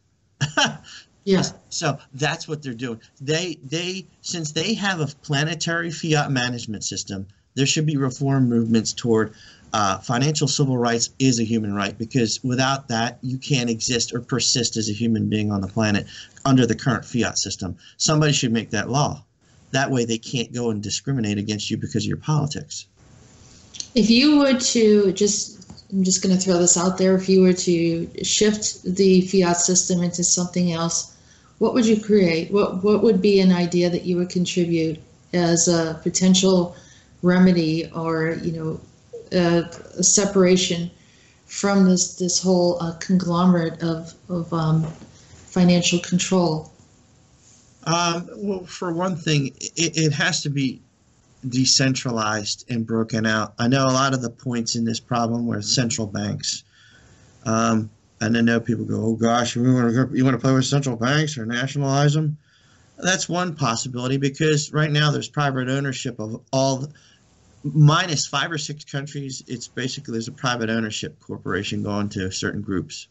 Yes. So that's what they're doing. Since they have a planetary fiat management system, there should be reform movements toward financial civil rights is a human right, because without that, you can't exist or persist as a human being on the planet under the current fiat system. Somebody should make that law. That way they can't go and discriminate against you because of your politics. If you were to I'm just going to throw this out there. If you were to shift the fiat system into something else, what would you create? What would be an idea that you would contribute as a potential remedy or, a separation from this whole conglomerate of financial control? Well, for one thing, it has to be decentralized and broken out. I know a lot of the points in this problem were central banks. And I know people go, oh gosh, you want to play with central banks or nationalize them? That's one possibility, because right now there's private ownership of all, minus 5 or 6 countries. It's basically there's a private ownership corporation going to certain groups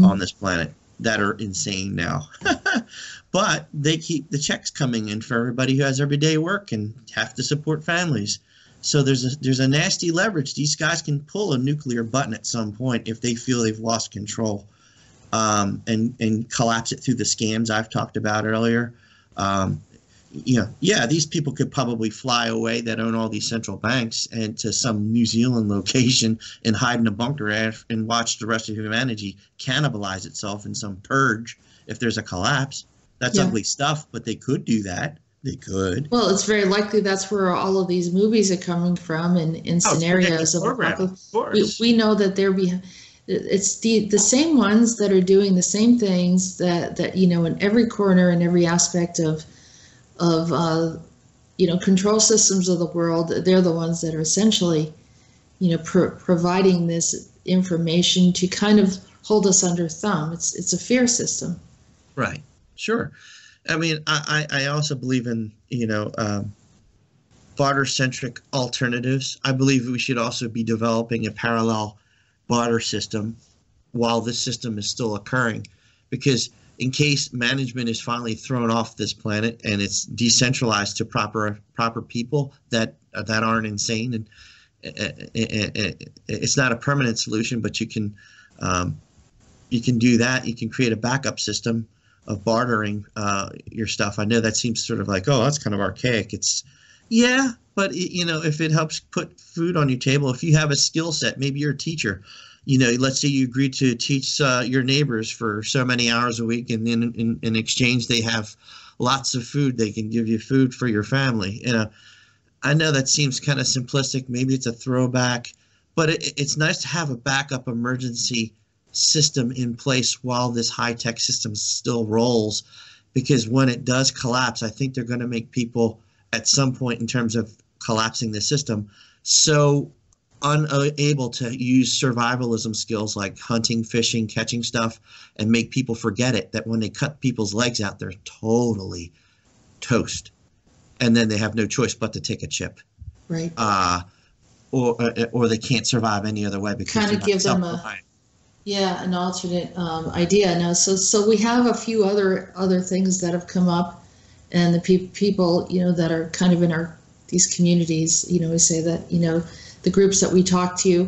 on this planet that are insane now. But they keep the checks coming in for everybody who has everyday work and have to support families. So there's a nasty leverage. These guys can pull a nuclear button at some point if they feel they've lost control, and collapse it through the scams I've talked about earlier. These people could probably fly away that own all these central banks and to some New Zealand location and hide in a bunker and watch the rest of humanity cannibalize itself in some purge if there's a collapse. That's ugly stuff, but they could do that. They could. Well, it's very likely that's where all of these movies are coming from, in scenarios of apocalypse. Of course. We know that it's the same ones that are doing the same things that in every corner and every aspect of control systems of the world. They're the ones that are essentially providing this information to kind of hold us under thumb. It's a fear system. Right. Sure. I mean, I also believe in, barter-centric alternatives. I believe we should also be developing a parallel barter system while this system is still occurring, because in case management is finally thrown off this planet and it's decentralized to proper people that aren't insane, and it's not a permanent solution, but you can do that. You can create a backup system of bartering your stuff. I know that seems sort of like, oh, that's kind of archaic. Yeah, but if it helps put food on your table, if you have a skill set, maybe you're a teacher, let's say you agree to teach your neighbors for so many hours a week, and then in exchange they have lots of food. They can give you food for your family. I know that seems kind of simplistic. Maybe it's a throwback, but it's nice to have a backup emergency system in place while this high-tech system still rolls, because when it does collapse, I think they're going to make people at some point, in terms of collapsing the system, so unable to use survivalism skills like hunting, fishing, catching stuff, and make people forget it, that when they cut people's legs out, they're totally toast, and then they have no choice but to take a chip. Right. Or they can't survive any other way, because kind of gives them an alternate idea. Now, so we have a few other things that have come up, and the people that are kind of in these communities, we say that the groups that we talk to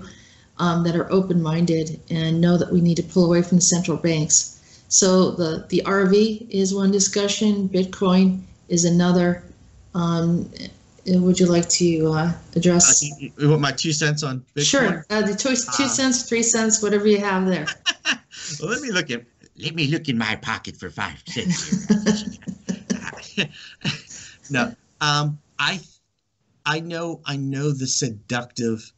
that are open-minded and know that we need to pull away from the central banks. So the RV is one discussion. Bitcoin is another. Would you like to address? You want my 2 cents on Bitcoin? Sure. The 2 cents, 3 cents, whatever you have there. Well, let me look in my pocket for 5 cents. No, I know the seductive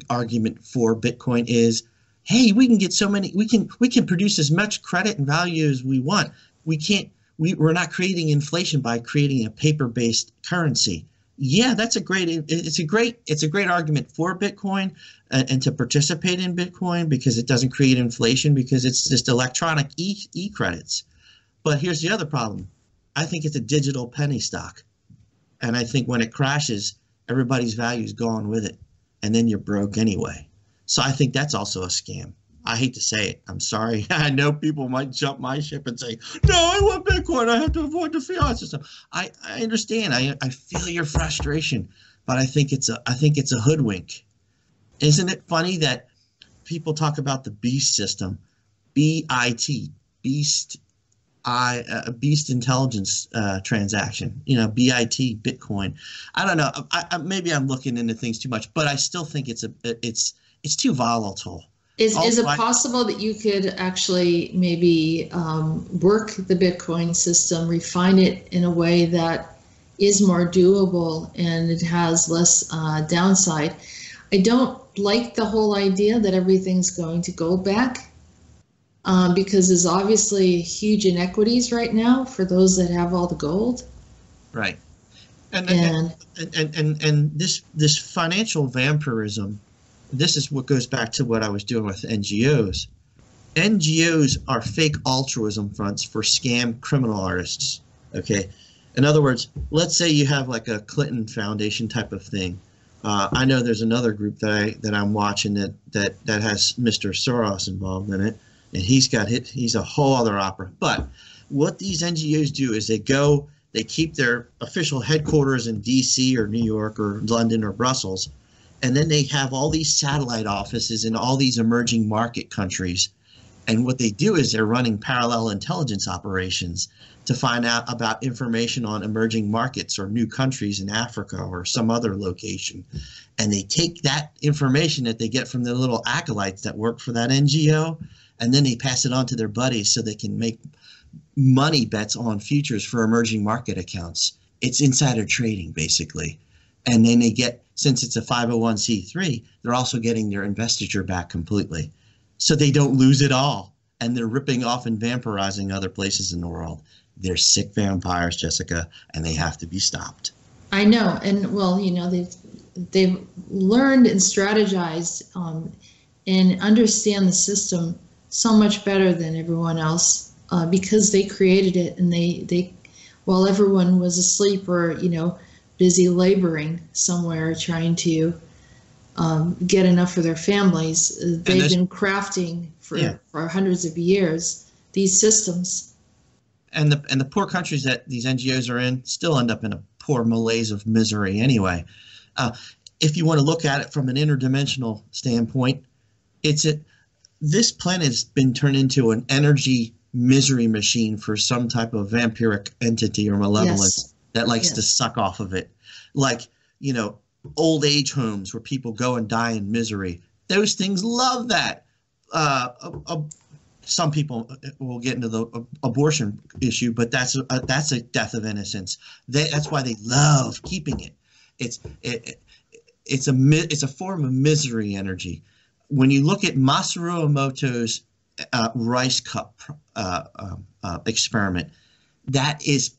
argument for Bitcoin is, hey, we can get so many, we can produce as much credit and value as we want. We're not creating inflation by creating a paper-based currency. Yeah, it's a great argument for Bitcoin and to participate in Bitcoin, because it doesn't create inflation, because it's just electronic e-credits. But here's the other problem. I think it's a digital penny stock. And I think when it crashes, everybody's value is gone with it. And then you're broke anyway. So I think that's also a scam. I hate to say it. I'm sorry. I know people might jump my ship and say, no, I want Bitcoin. I have to avoid the fiat system. I understand. I feel your frustration. But I think it's a hoodwink. Isn't it funny that people talk about the beast system, B-I-T, beast, beast intelligence transaction, BIT, Bitcoin. I don't know. Maybe I'm looking into things too much, but I still think it's too volatile. Is it possible that you could actually maybe work the Bitcoin system, refine it in a way that is more doable and it has less downside? I don't like the whole idea that everything's going to go back. Because there's obviously huge inequities right now for those that have all the gold. Right. And this financial vampirism, this is what goes back to what I was doing with NGOs. NGOs are fake altruism fronts for scam criminal artists. Okay. In other words, let's say you have like a Clinton Foundation type of thing. I know there's another group that I'm watching that has Mr. Soros involved in it. And he's a whole other opera. But what these NGOs do is they keep their official headquarters in DC or New York or London or Brussels, and then they have all these satellite offices in all these emerging market countries. And what they do is they're running parallel intelligence operations to find out about information on emerging markets or new countries in Africa or some other location. And they take that information that they get from their little acolytes that work for that NGO, and then they pass it on to their buddies so they can make money bets on futures for emerging market accounts. It's insider trading, basically. And then they get, since it's a 501c3, they're also getting their investiture back completely. So they don't lose it all. And they're ripping off and vampirizing other places in the world. They're sick vampires, Jessica, and they have to be stopped. I know. And, well, you know, they've learned and strategized and understand the system so much better than everyone else because they created it, and they while everyone was asleep or, you know, busy laboring somewhere trying to get enough for their families, they've been crafting for hundreds of years these systems. And the poor countries that these NGOs are in still end up in a poor malaise of misery anyway. If you want to look at it from an interdimensional standpoint, this planet has been turned into an energy misery machine for some type of vampiric entity or malevolence that likes to suck off of it. Like, you know, old age homes where people go and die in misery. Those things love that. Some people will get into the abortion issue, but that's a death of innocence. That's why they love keeping it. It's a form of misery energy. When you look at Masaru Emoto's rice cup experiment, that is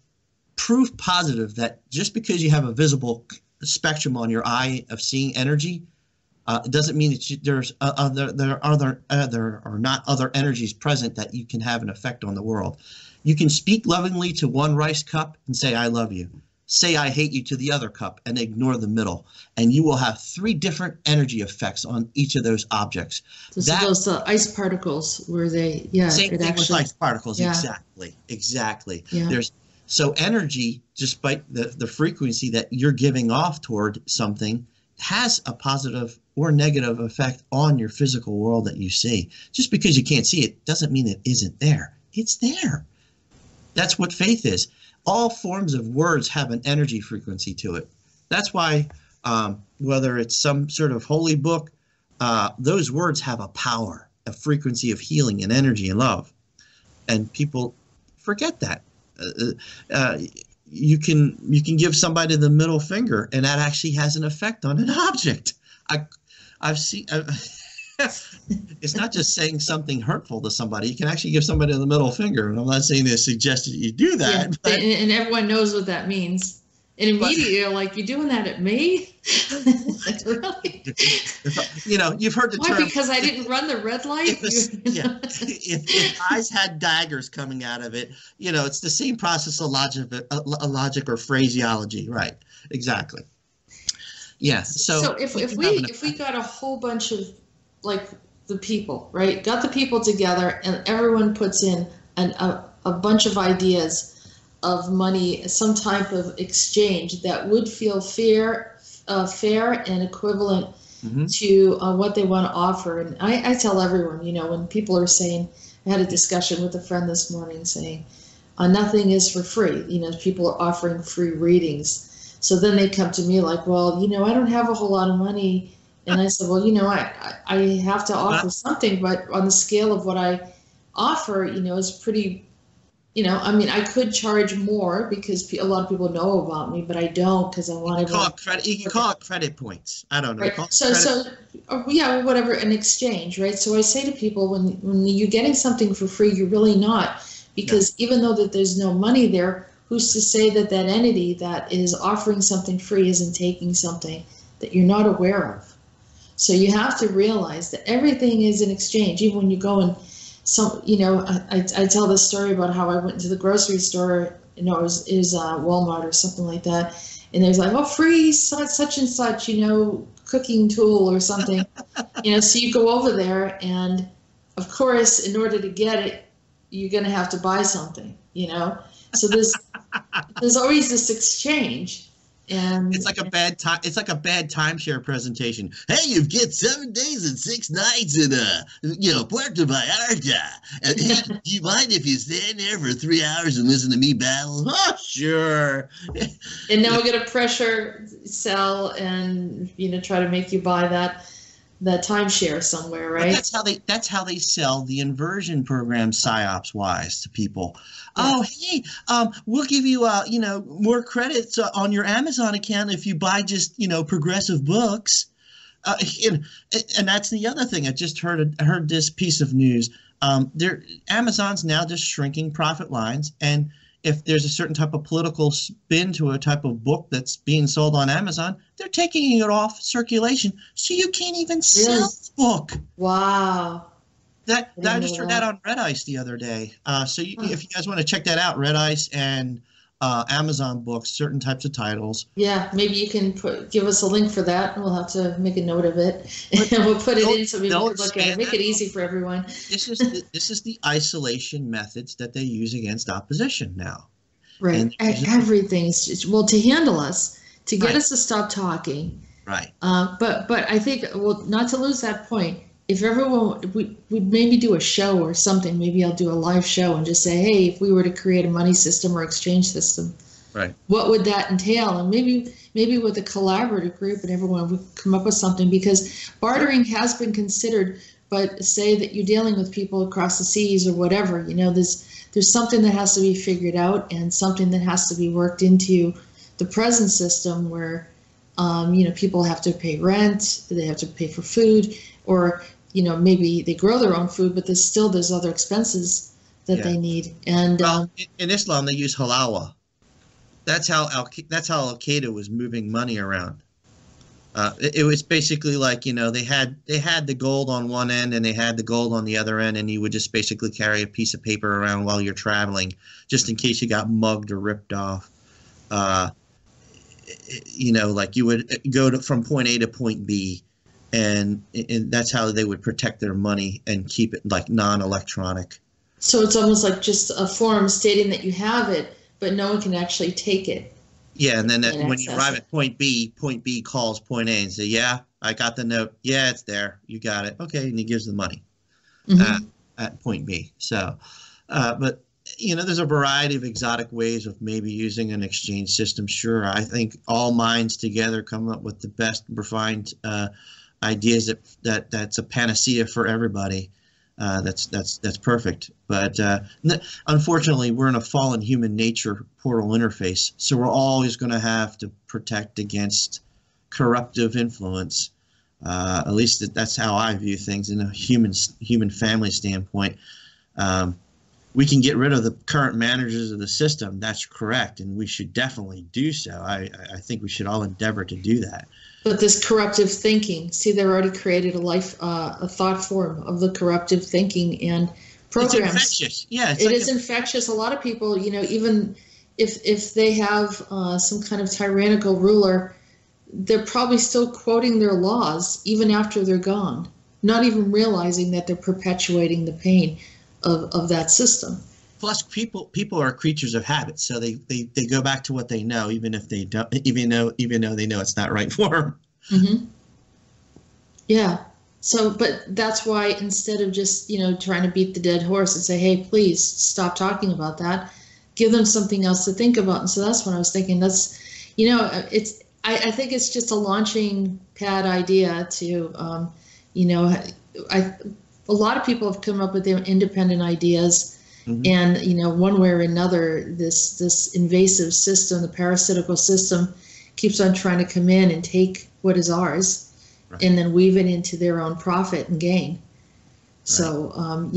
proof positive that just because you have a visible spectrum on your eye of seeing energy, it doesn't mean that there are not other energies present that you can have an effect on the world. You can speak lovingly to one rice cup and say, I love you. Say, I hate you to the other cup and ignore the middle. And you will have 3 different energy effects on each of those objects. Those ice particles where they, Same thing with ice particles, exactly. Yeah. So energy, despite the frequency that you're giving off toward something, has a positive or negative effect on your physical world that you see. Just because you can't see it doesn't mean it isn't there. It's there. That's what faith is. All forms of words have an energy frequency to it. That's why whether it's some sort of holy book, those words have a power, a frequency of healing and energy and love. And people forget that. You can give somebody the middle finger, and that actually has an effect on an object. I've seen. It's not just saying something hurtful to somebody. You can actually give somebody the middle finger, and I'm not saying to suggest that you do that. Yeah, and everyone knows what that means. And immediately you're like, "You doing that at me?" Really? You know, you've heard the term. Why? Because I didn't run the red light. If eyes had daggers coming out of it, you know, it's the same process of logic or phraseology, right? Exactly. Yeah. So if we got a whole bunch of, like, the people, right? Got the people together, and everyone puts in a bunch of ideas of money, some type of exchange that would feel fair and equivalent to what they want to offer. And I tell everyone, you know, when people are saying, I had a discussion with a friend this morning saying, nothing is for free. You know, people are offering free readings. So then they come to me like, well, you know, I don't have a whole lot of money. And I said, well, you know, I have to offer something, but on the scale of what I offer, you know, is pretty, you know, I mean, I could charge more because a lot of people know about me, but I don't because I want to. You can call it credit points. I don't know. Right. So yeah, whatever, an exchange, right? So I say to people, when you're getting something for free, you're really not, because even though that there's no money there, who's to say that that entity that is offering something free isn't taking something that you're not aware of? So you have to realize that everything is an exchange, even when you go and. So, you know, I tell this story about how I went into the grocery store, you know, it was Walmart or something like that. And there's like, oh, free such and such, you know, cooking tool or something, you know, so you go over there and of course, in order to get it, you're going to have to buy something, you know, so there's always this exchange. And it's like a bad timeshare presentation. Hey, you get 7 days and 6 nights in Puerto Vallarta. And hey, do you mind if you stand there for 3 hours and listen to me babble? Oh, sure. And now we're going to pressure sell and, you know, try to make you buy that. timeshare somewhere, But right? that's how they sell the inversion program psyops wise to people. Yeah. Oh, hey, we'll give you more credits on your Amazon account if you buy just progressive books. And, and that's the other thing. I just heard this piece of news. Amazon's now just shrinking profit lines, and if there's a certain type of political spin to a type of book that's being sold on Amazon, they're taking it off circulation, so you can't even sell the book. Wow. I just heard that on Red Ice the other day. If you guys want to check that out, Red Ice and Amazon books, certain types of titles. Yeah, maybe you can give us a link for that, and we'll have to make a note of it, and we'll put it in so people can look at it. Make it easy for everyone. This is the isolation methods that they use against opposition now. Right. Everything's just, well, to handle us, to get us to stop talking. Right. But I think, well, not to lose that point, if everyone, we'd maybe do a show or something, maybe I'll do a live show and just say, hey, if we were to create a money system or exchange system, right, what would that entail? And maybe with a collaborative group and everyone would come up with something, because bartering has been considered, but say that you're dealing with people across the seas or whatever, there's something that has to be figured out and something that has to be worked into the present system where, people have to pay rent, they have to pay for food, or maybe they grow their own food, but there's other expenses that they need. And in Islam, they use halawa. That's how Al Qaeda was moving money around. It was basically like they had the gold on one end and they had the gold on the other end, and you would just basically carry a piece of paper around while you're traveling, just in case you got mugged or ripped off. Like you would go from point A to point B. And that's how they would protect their money and keep it like non-electronic. So it's almost like just a form stating that you have it, but no one can actually take it. Yeah, and then when you arrive at point B calls point A and say, yeah, I got the note. Yeah, it's there. You got it. Okay, and he gives the money at point B. So, but there's a variety of exotic ways of maybe using an exchange system. Sure, I think all minds together come up with the best refined ideas that's a panacea for everybody. That's perfect. But unfortunately, we're in a fallen human nature portal interface, so we're always going to have to protect against corruptive influence. At least that's how I view things in a human family standpoint. We can get rid of the current managers of the system. That's correct, and we should definitely do so. I think we should all endeavor to do that. But this corruptive thinking, see, they've already created a thought form of the corruptive thinking and programs. It's infectious. Yeah, it is infectious. A lot of people, even if they have some kind of tyrannical ruler, they're probably still quoting their laws even after they're gone, not even realizing that they're perpetuating the pain of that system. Plus, people are creatures of habit, so they go back to what they know, even if they don't, even though they know it's not right for them. Mm-hmm. Yeah. So, but that's why instead of just trying to beat the dead horse and say, hey, please stop talking about that, give them something else to think about. And so that's what I was thinking. That's I think it's just a launching pad idea to a lot of people have come up with their independent ideas. Mm-hmm. And one way or another, this invasive system, the parasitical system, keeps on trying to come in and take what is ours, right, and then weave it into their own profit and gain. Right. So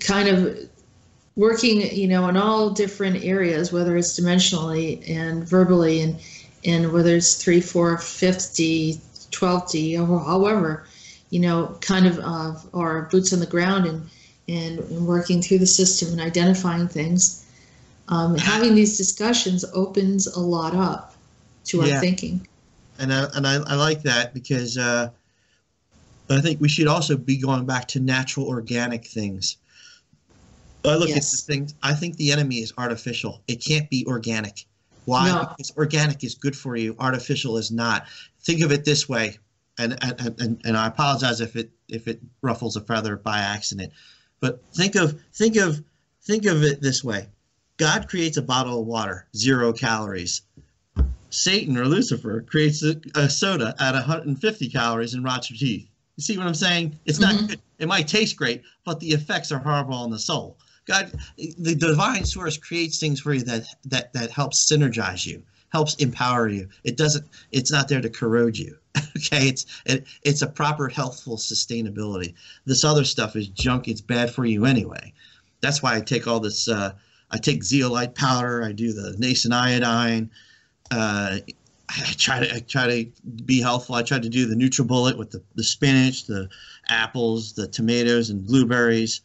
kind of working in all different areas, whether it's dimensionally and verbally, and whether it's 3, 4, 5D, 12D, or however, kind of our boots on the ground and working through the system and identifying things. Having these discussions opens a lot up to our thinking. And I like that, because I think we should also be going back to natural organic things. I look at the things. I think the enemy is artificial. It can't be organic. Why? No. Because organic is good for you. Artificial is not. Think of it this way, and I apologize if it ruffles a feather by accident. But think of it this way. God creates a bottle of water, 0 calories. Satan or Lucifer creates a soda at 150 calories and rots your teeth. You see what I'm saying? It's not good. It might taste great, but the effects are horrible on the soul. God, the divine source creates things for you that helps synergize you, helps empower you. It's not there to corrode you. Okay, it's a proper healthful sustainability. This other stuff is junk. It's bad for you anyway. That's why I take all this. I take zeolite powder. I do the nascent iodine. I try to be healthful. I try to do the NutriBullet with the spinach, the apples, the tomatoes, and blueberries.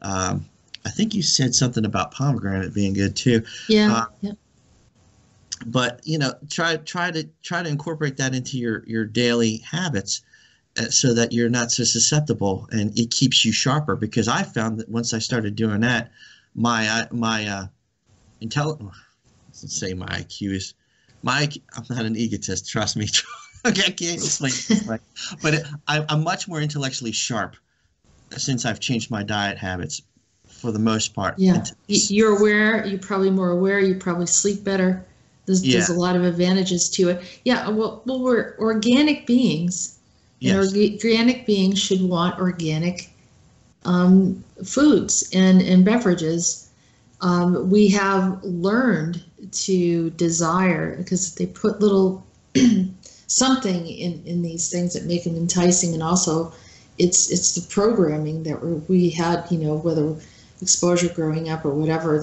I think you said something about pomegranate being good too. Yeah. But try to incorporate that into your daily habits, so that you're not so susceptible, and it keeps you sharper. Because I found that once I started doing that, my let's say my IQ is I'm not an egotist, trust me. Okay, I can't explain it, but I'm much more intellectually sharp since I've changed my diet habits, for the most part. Yeah, you're aware. You're probably more aware. You probably sleep better. There's a lot of advantages to it. Yeah, well, we're organic beings, and organic beings should want organic foods and beverages. We have learned to desire, because they put little something in these things that make them enticing, and also it's the programming that we had, whether exposure growing up or whatever,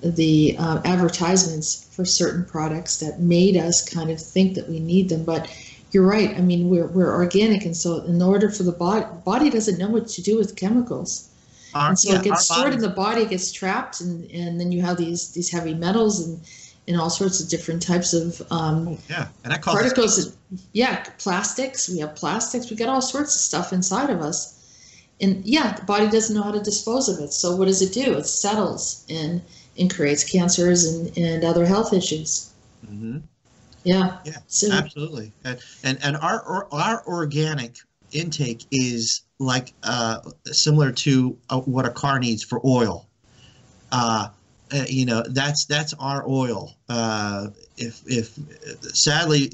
the advertisements for certain products that made us kind of think that we need them. But you're right. I mean, we're organic, and so in order for the body doesn't know what to do with chemicals. And so it gets stored in the body, it gets trapped, and then you have these heavy metals and all sorts of different types of and that particles. Plastics. We have plastics. We got all sorts of stuff inside of us. And the body doesn't know how to dispose of it. So what does it do? It settles and creates cancers and other health issues. Mm-hmm. Yeah. So, absolutely. And our organic intake is like similar to what a car needs for oil. That's our oil. If sadly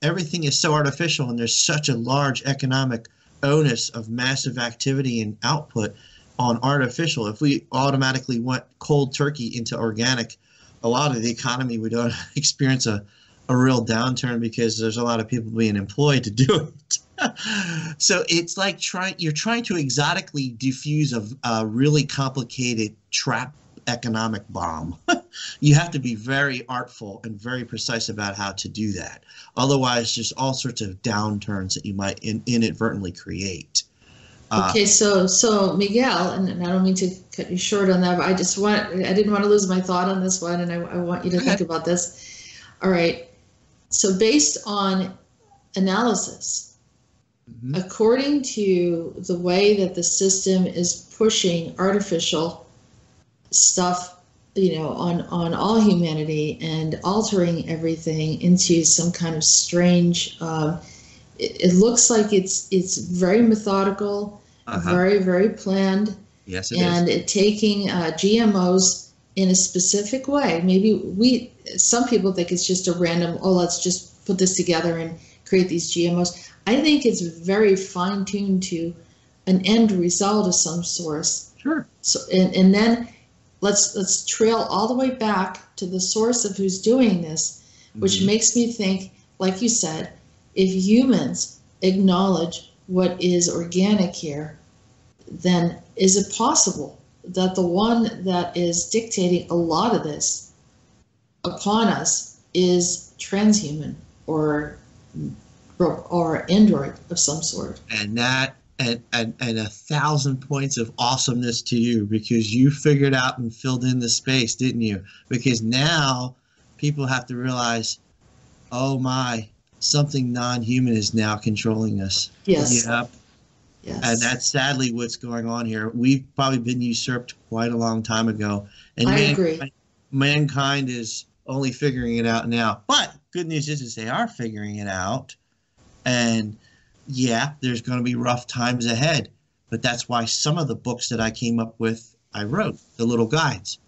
everything is so artificial, and there's such a large economic onus of massive activity and output on artificial. If we automatically went cold turkey into organic, a lot of the economy would experience a real downturn, because there's a lot of people being employed to do it. So it's like you're trying to exotically diffuse a really complicated trap economic bomb. You have to be very artful and very precise about how to do that. Otherwise, just all sorts of downturns that you might inadvertently create. Okay, so Miguel, and I don't mean to cut you short on that, but I didn't want to lose my thought on this one, and I want you to think about this. All right. So based on analysis, according to the way that the system is pushing artificial stuff, on all humanity, and altering everything into some kind of strange, it looks like it's very methodical, very, very planned. Yes, it and is. Taking GMOs in a specific way. Maybe some people think it's just a random, let's just put this together and create these GMOs. I think it's very fine-tuned to an end result of some source. Sure. So and then let's trail all the way back to the source of who's doing this, which makes me think, like you said, if humans acknowledge what is organic here, then is it possible that the one that is dictating a lot of this upon us is transhuman or android of some sort? And that and 1,000 points of awesomeness to you, because you figured out and filled in the space, didn't you? Because now people have to realize, oh my, something non-human is now controlling us. Yes. Yep. Yes. And that's sadly what's going on here. We've probably been usurped quite a long time ago. And I agree. Mankind is only figuring it out now. But good news is they are figuring it out. And there's going to be rough times ahead. But that's why some of the books that I came up with, I wrote, the little guides,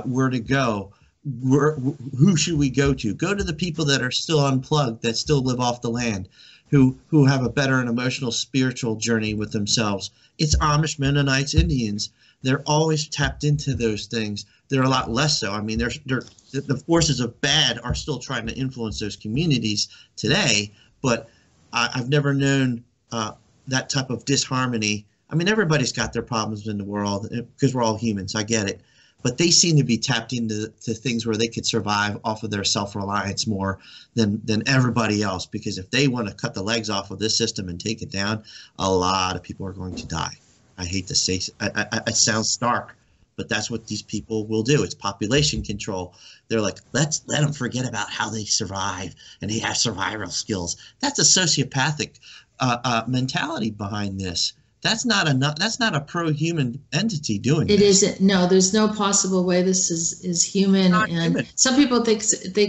where to go, who should we go to? Go to the people that are still unplugged, that still live off the land, who have a better and emotional, spiritual journey with themselves. It's Amish, Mennonites, Indians. They're always tapped into those things. They're a lot less so. I mean, the forces of bad are still trying to influence those communities today, but I've never known that type of disharmony. I mean, everybody's got their problems in the world because we're all humans. I get it. But they seem to be tapped into things where they could survive off of their self-reliance more than everybody else. Because if they want to cut the legs off of this system and take it down, a lot of people are going to die. I hate to say it sounds stark, but that's what these people will do. It's population control. They're like, let them forget about how they survive and they have survival skills. That's a sociopathic mentality behind this. That's not a pro-human entity doing it. It this. isn't. No, there's no possible way this is human. And human. Some people think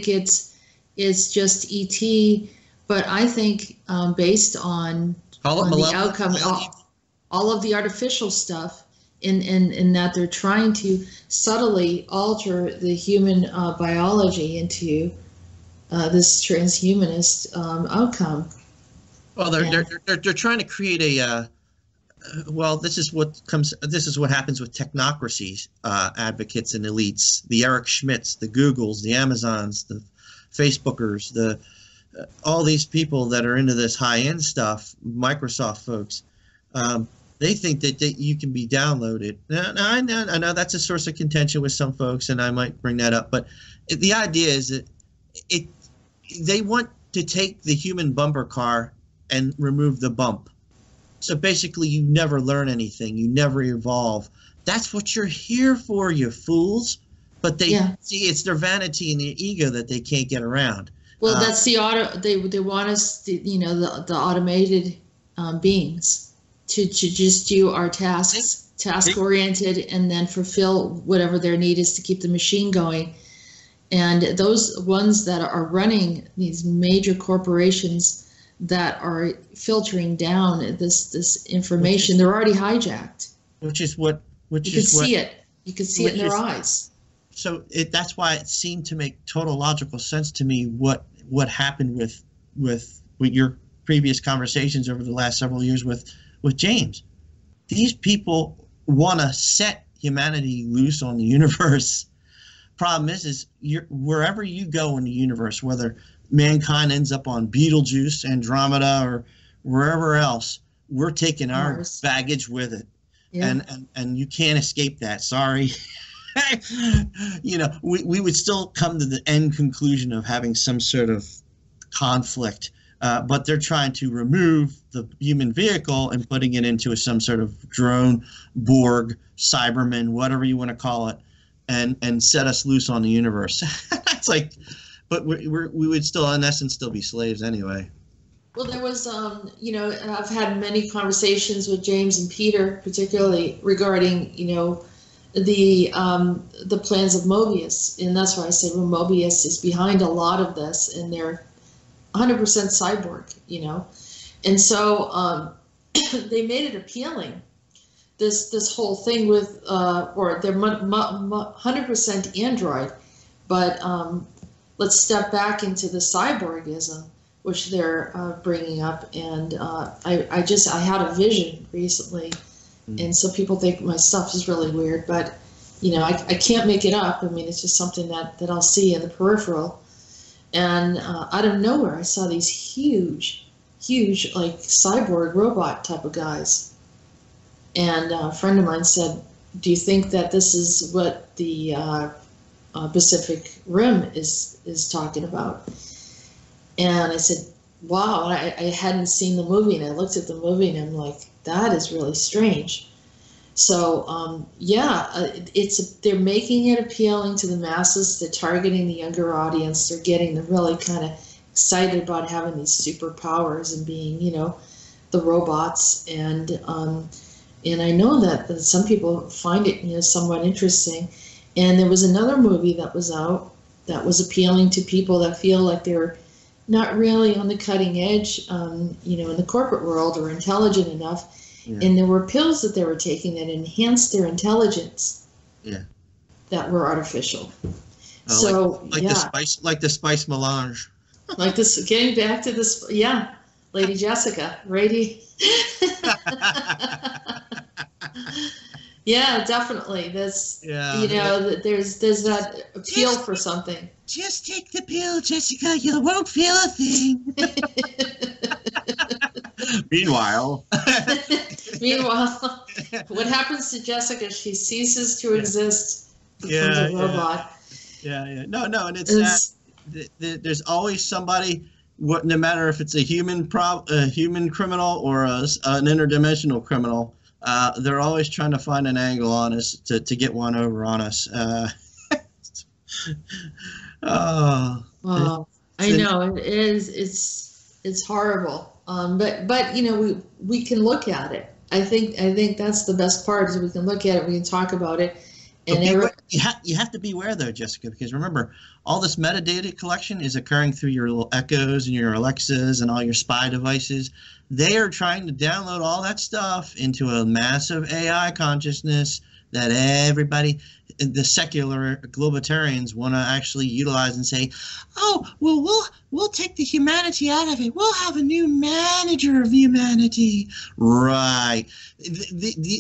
it's just ET, but I think based on the outcome, all of the artificial stuff, in that they're trying to subtly alter the human biology into this transhumanist outcome. Well, they're trying to create a. Well, this is what happens with technocracies, advocates and elites, the Eric Schmidts, the Googles, the Amazons, the Facebookers, all these people that are into this high-end stuff, Microsoft folks. They think that you can be downloaded. Now, I know that's a source of contention with some folks, and I might bring that up. But the idea is that they want to take the human bumper car and remove the bump. So basically, you never learn anything. You never evolve. That's what you're here for, you fools. But see, it's their vanity and their ego that they can't get around. Well, that's the They want us, the automated beings to just do our tasks, task oriented, and then fulfill whatever their need is to keep the machine going. And those ones that are running these major corporations that are filtering down this information, they're already hijacked. You can see it. You can see it in their eyes. So that's why it seemed to make total logical sense to me what happened with your previous conversations over the last several years with James. These people want to set humanity loose on the universe. Problem is wherever you go in the universe, whether mankind ends up on Betelgeuse, Andromeda, or wherever else, we're taking our baggage with it. Yeah. And you can't escape that. Sorry. We would still come to the end conclusion of having some sort of conflict, but they're trying to remove the human vehicle and putting it into some sort of drone, Borg, Cyberman, whatever you want to call it, and set us loose on the universe. It's like, but we would still, in essence, still be slaves anyway. Well, there was, I've had many conversations with James and Peter, particularly regarding, the plans of Mobius, and that's why I say Mobius is behind a lot of this, and they're 100% cyborg, and so they made it appealing. This whole thing with, or they're 100% android, but let's step back into the cyborgism, which they're bringing up, and I had a vision recently. And some people think my stuff is really weird, but, I can't make it up. I mean, it's just something that I'll see in the peripheral. And out of nowhere, I saw these huge, like, cyborg robot type of guys. And a friend of mine said, do you think that this is what the Pacific Rim is talking about? And I said, wow. I hadn't seen the movie, and I looked at the movie, and I'm like, that is really strange. So, they're making it appealing to the masses. They're targeting the younger audience. They're getting them really kind of excited about having these superpowers and being, the robots. And I know that some people find it, somewhat interesting. And there was another movie that was out that was appealing to people that feel like they're not really on the cutting edge, in the corporate world, or intelligent enough. Yeah. And there were pills that they were taking that enhanced their intelligence. Yeah. That were artificial. So like the spice melange. Like this, getting back to this, yeah, Lady Jessica, righty. Yeah, definitely. There's that appeal for something. Just take the pill, Jessica. You won't feel a thing. Meanwhile, what happens to Jessica? She ceases to exist, becomes a robot. Yeah. No, and it's there's always somebody. No matter if it's a human criminal or an interdimensional criminal, they're always trying to find an angle on us to get one over on us. I know it is. It's horrible. But we can look at it. I think that's the best part is we can look at it. We can talk about it. And you have to be aware though, Jessica, because remember, all this metadata collection is occurring through your little Echoes and your Alexas and all your spy devices. They are trying to download all that stuff into a massive AI consciousness that everybody, the secular globalitarians, want to actually utilize and say, oh, well, we'll take the humanity out of it. We'll have a new manager of humanity. Right.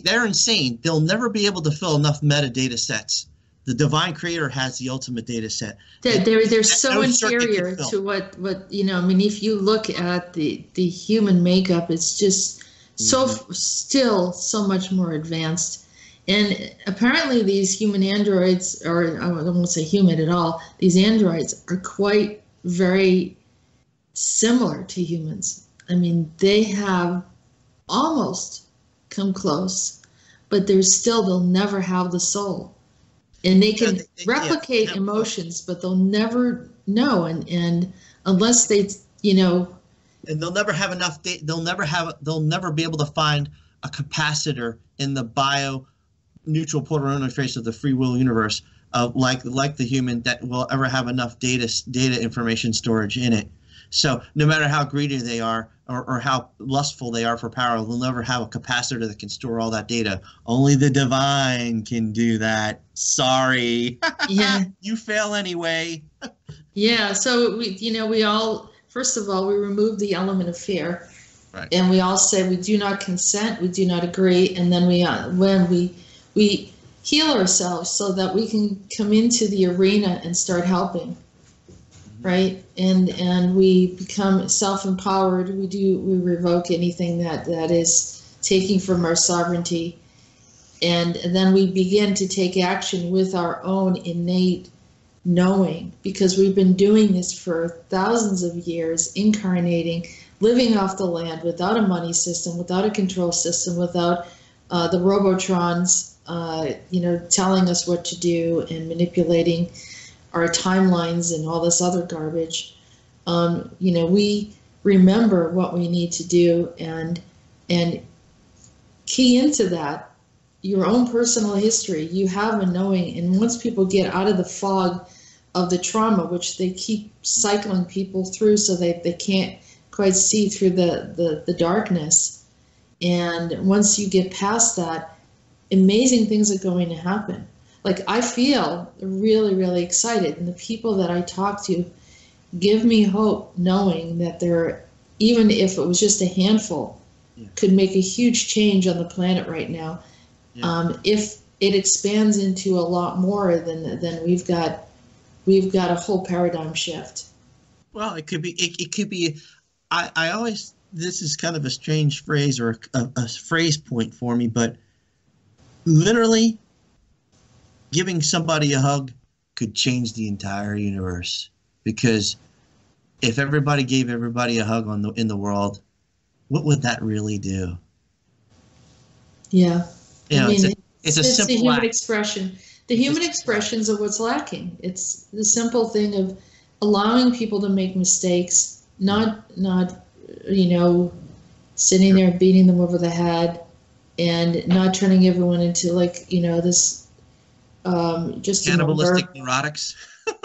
They're insane. They'll never be able to fill enough metadata sets. The divine creator has the ultimate data set. They're so inferior to what if you look at the human makeup, it's just still so much more advanced. And apparently these human androids, or I won't say human at all, these androids are quite very similar to humans. I mean, they have almost come close, but they'll never have the soul. And they can replicate emotions, but they'll never know. And unless they, and they'll never have enough data. They'll never be able to find a capacitor in the neutral polar interface of the free will universe, like the human, that will ever have enough data information storage in it. So no matter how greedy they are or how lustful they are for power, they'll never have a capacitor that can store all that data. Only the divine can do that. Sorry. Yeah. You fail anyway. Yeah. So we all, first of all, we remove the element of fear. Right. And we all say we do not consent, we do not agree, and then we heal ourselves so that we can come into the arena and start helping, right? And we become self-empowered. We revoke anything that is taking from our sovereignty, and then we begin to take action with our own innate knowing, because we've been doing this for thousands of years, incarnating, living off the land without a money system, without a control system, without the Robotrons telling us what to do and manipulating our timelines and all this other garbage. We remember what we need to do and key into that, your own personal history. You have a knowing, and once people get out of the fog of the trauma, which they keep cycling people through so they can't quite see through the darkness, and once you get past that, amazing things are going to happen. Like, I feel really, really excited, and the people that I talk to give me hope, knowing that there, even if it was just a handful, could make a huge change on the planet right now. If it expands into a lot more, then we've got a whole paradigm shift. Well, it could be. I always, this is kind of a strange phrase or a phrase point for me, but literally giving somebody a hug could change the entire universe, because if everybody gave everybody a hug in the world, what would that really do? Yeah. It's a simple the human act. expression. The human expressions are what's lacking. It's the simple thing of allowing people to make mistakes, not sitting there beating them over the head, and not turning everyone into this just cannibalistic neurotics.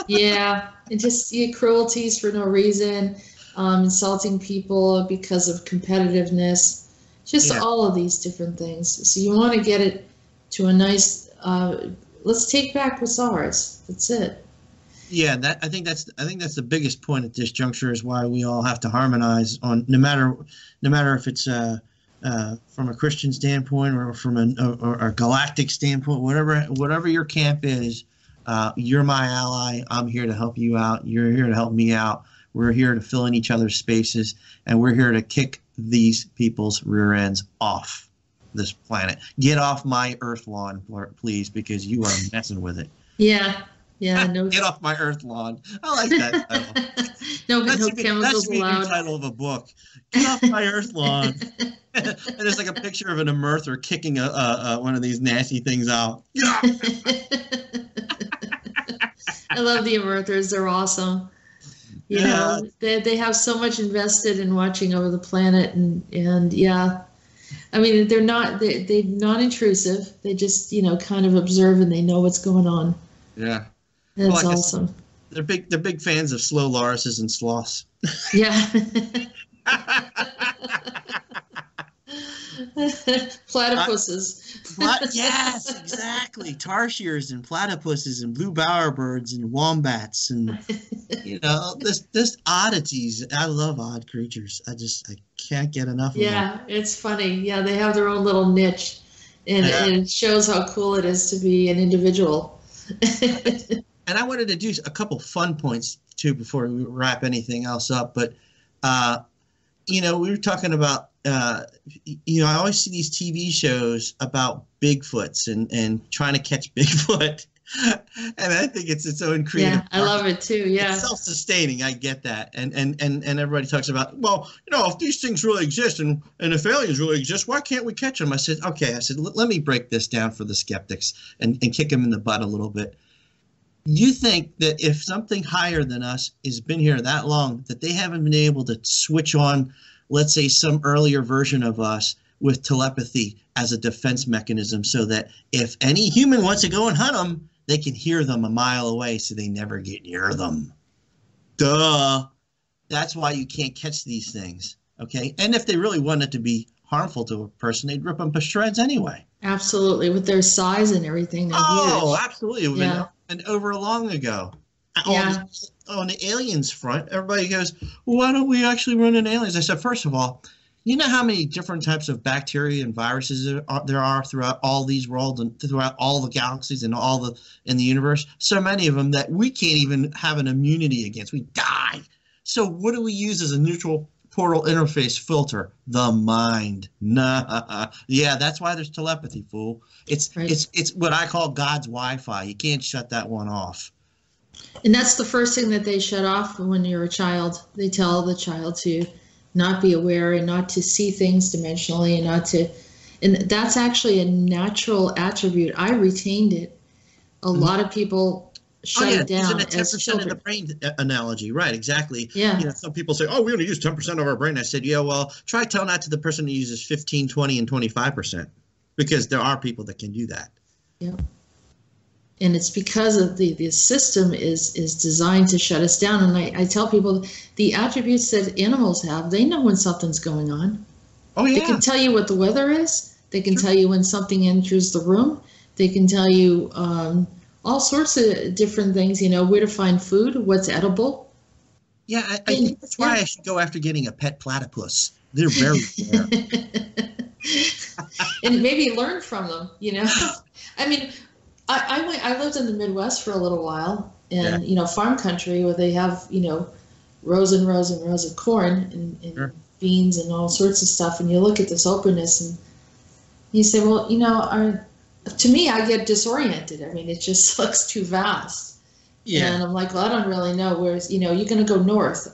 Yeah, and just cruelties for no reason, insulting people because of competitiveness, just all of these different things. So you want to get it to a nice, let's take back what's ours. That's it. Yeah, that I think that's the biggest point at this juncture is why we all have to harmonize on no matter if it's from a Christian standpoint or from a galactic standpoint, whatever your camp is, you're my ally. I'm here to help you out. You're here to help me out. We're here to fill in each other's spaces, and we're here to kick these people's rear ends off this planet. Get off my Earth lawn, please, because you are messing with it. Yeah. Yeah, no. Get off my Earth lawn. I like that title. No That chemicals should be the allowed. title of a book. Get off my Earth lawn. And there's like a picture of an earther kicking one of these nasty things out. Yeah. I love the earthers. They're awesome. You know, they have so much invested in watching over the planet, and yeah. I mean, they're non-intrusive. They just, kind of observe, and they know what's going on. Yeah. That's awesome. They're big fans of slow lorises and sloths. Yeah. Platypuses. Yes, exactly. Tarsiers and platypuses and blue bowerbirds and wombats and this oddities. I love odd creatures. I can't get enough of them. Yeah, it's funny. Yeah, they have their own little niche, and it shows how cool it is to be an individual. And I wanted to do a couple fun points too before we wrap anything else up. But we were talking about I always see these TV shows about Bigfoots and trying to catch Bigfoot, and I think it's its own creative. Yeah, I love it too. Yeah, it's self-sustaining. I get that, and everybody talks about, well, if these things really exist and if aliens really exist, why can't we catch them? I said, okay. I said, let me break this down for the skeptics and kick them in the butt a little bit. You think that if something higher than us has been here that long, that they haven't been able to switch on, let's say, some earlier version of us with telepathy as a defense mechanism so that if any human wants to go and hunt them, they can hear them a mile away so they never get near them? Duh. That's why you can't catch these things, okay? And if they really wanted to be harmful to a person, they'd rip them to shreds anyway. Absolutely. With their size and everything. Oh, absolutely. Yeah. And over long ago. Yeah. On the aliens front, everybody goes, well, why don't we actually run into aliens? I said, first of all, you know how many different types of bacteria and viruses there are throughout all these worlds and throughout all the galaxies and in the universe? So many of them that we can't even have an immunity against. We die. So what do we use as a neutral portal interface filter? The mind. Nah. Yeah, that's why there's telepathy, fool. It's what I call God's Wi-Fi. You can't shut that one off. And that's the first thing that they shut off when you're a child. They tell the child to not be aware and not to see things dimensionally and that's actually a natural attribute. I retained it. A lot of people shut it down. Using a 10% of the brain analogy. Right, exactly. Yeah. Some people say, we only use 10% of our brain. I said, yeah, well, try telling that to the person who uses 15, 20, and 25%, because there are people that can do that. Yeah. And it's because of the system is designed to shut us down. And I tell people the attributes that animals have, they know when something's going on. Oh, yeah. They can tell you what the weather is. They can tell you when something enters the room. They can tell you all sorts of different things, where to find food, what's edible. Yeah, I think that's why I should go after getting a pet platypus. They're very rare. And maybe learn from them, I mean, I lived in the Midwest for a little while, and farm country where they have rows and rows and rows of corn and beans and all sorts of stuff, and you look at this openness and you say, well, to me, I get disoriented. I mean, it just looks too vast. Yeah. And I'm like, well, I don't really know where's you're going to go north.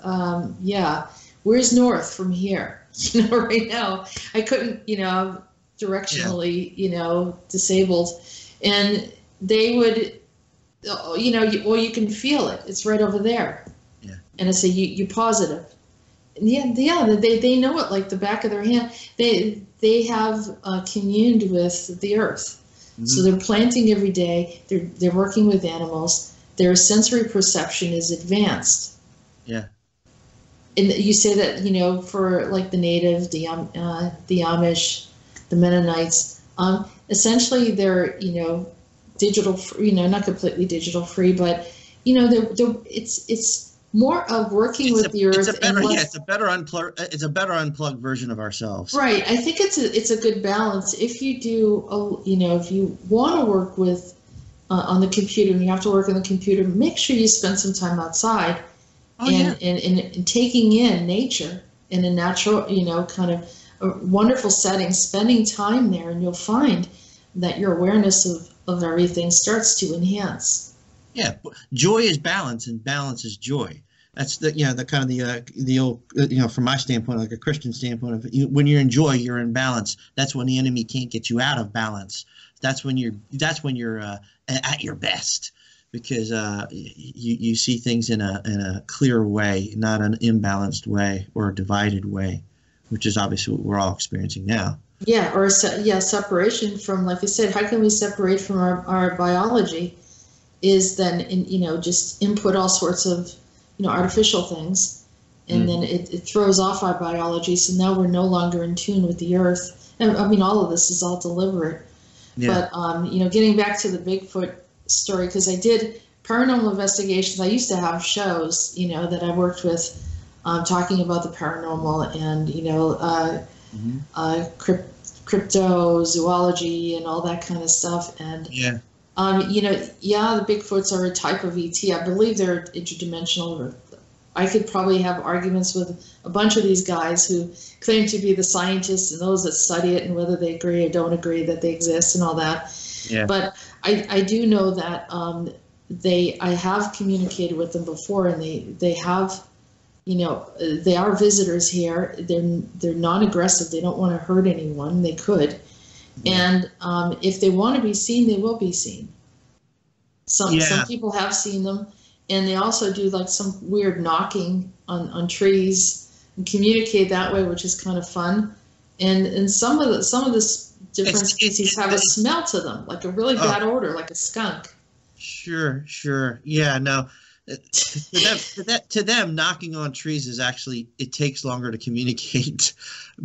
Where's north from here? Right now I couldn't, directionally, disabled, and they would, you can feel it. It's right over there. Yeah. And I say, you positive? And they know it like the back of their hand. They have communed with the earth. Mm-hmm. So they're planting every day. They're working with animals. Their sensory perception is advanced. Yeah. And you say that, for like the native, the Amish, the Mennonites, essentially they're, digital, not completely digital free, but it's more of working with the earth. It's a better unplugged version of ourselves. Right. I think it's a good balance. If you do, if you want to work with on the computer, and you have to work on the computer, make sure you spend some time outside and taking in nature in a natural, kind of a wonderful setting, spending time there, and you'll find that your awareness of everything starts to enhance. Yeah, joy is balance, and balance is joy. That's the kind of the old from my standpoint, like a Christian standpoint, of when you're in joy, you're in balance. That's when the enemy can't get you out of balance. That's when you're at your best, because you see things in a clear way, not an imbalanced way or a divided way, which is obviously what we're all experiencing now. Yeah, or separation from, like I said, how can we separate from our biology? Is then just input all sorts of artificial things, and then it throws off our biology. So now we're no longer in tune with the earth. And I mean, all of this is all deliberate. Yeah. But getting back to the Bigfoot story, because I did paranormal investigations. I used to have shows, that I worked with, talking about the paranormal and cryptozoology and all that kind of stuff. And yeah. The Bigfoots are a type of ET. I believe they're interdimensional. I could probably have arguments with a bunch of these guys who claim to be the scientists and those that study it, and whether they agree or don't agree that they exist and all that. Yeah. But I do know that I have communicated with them before, and they have, they are visitors here. They're non-aggressive. They don't want to hurt anyone. They could. And if they want to be seen, they will be seen. Some people have seen them, and they also do like some weird knocking on trees and communicate that way, which is kind of fun. And some of the different species have a smell to them, like a really bad odor, like a skunk. Sure. Yeah, no. To them, knocking on trees is actually, it takes longer to communicate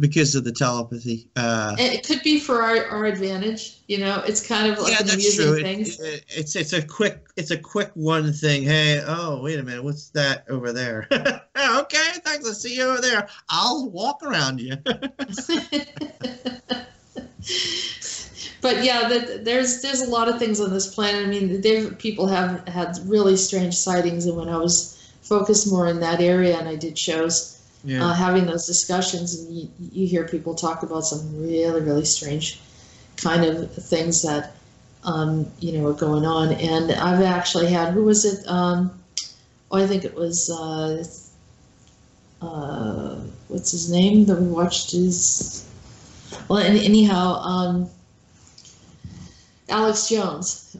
because of the telepathy. It could be for our advantage, It's kind of like an amusing thing. It's a quick one thing. Hey, wait a minute, what's that over there? Okay, thanks. I'll see you over there. I'll walk around you. But yeah, there's a lot of things on this planet. I mean, people have had really strange sightings, and when I was focused more in that area, and I did shows, having those discussions, and you hear people talk about some really, really strange kind of things that are going on. And I've actually had, who was it? I think it was what's his name that we watched his. Well, anyhow. Alex Jones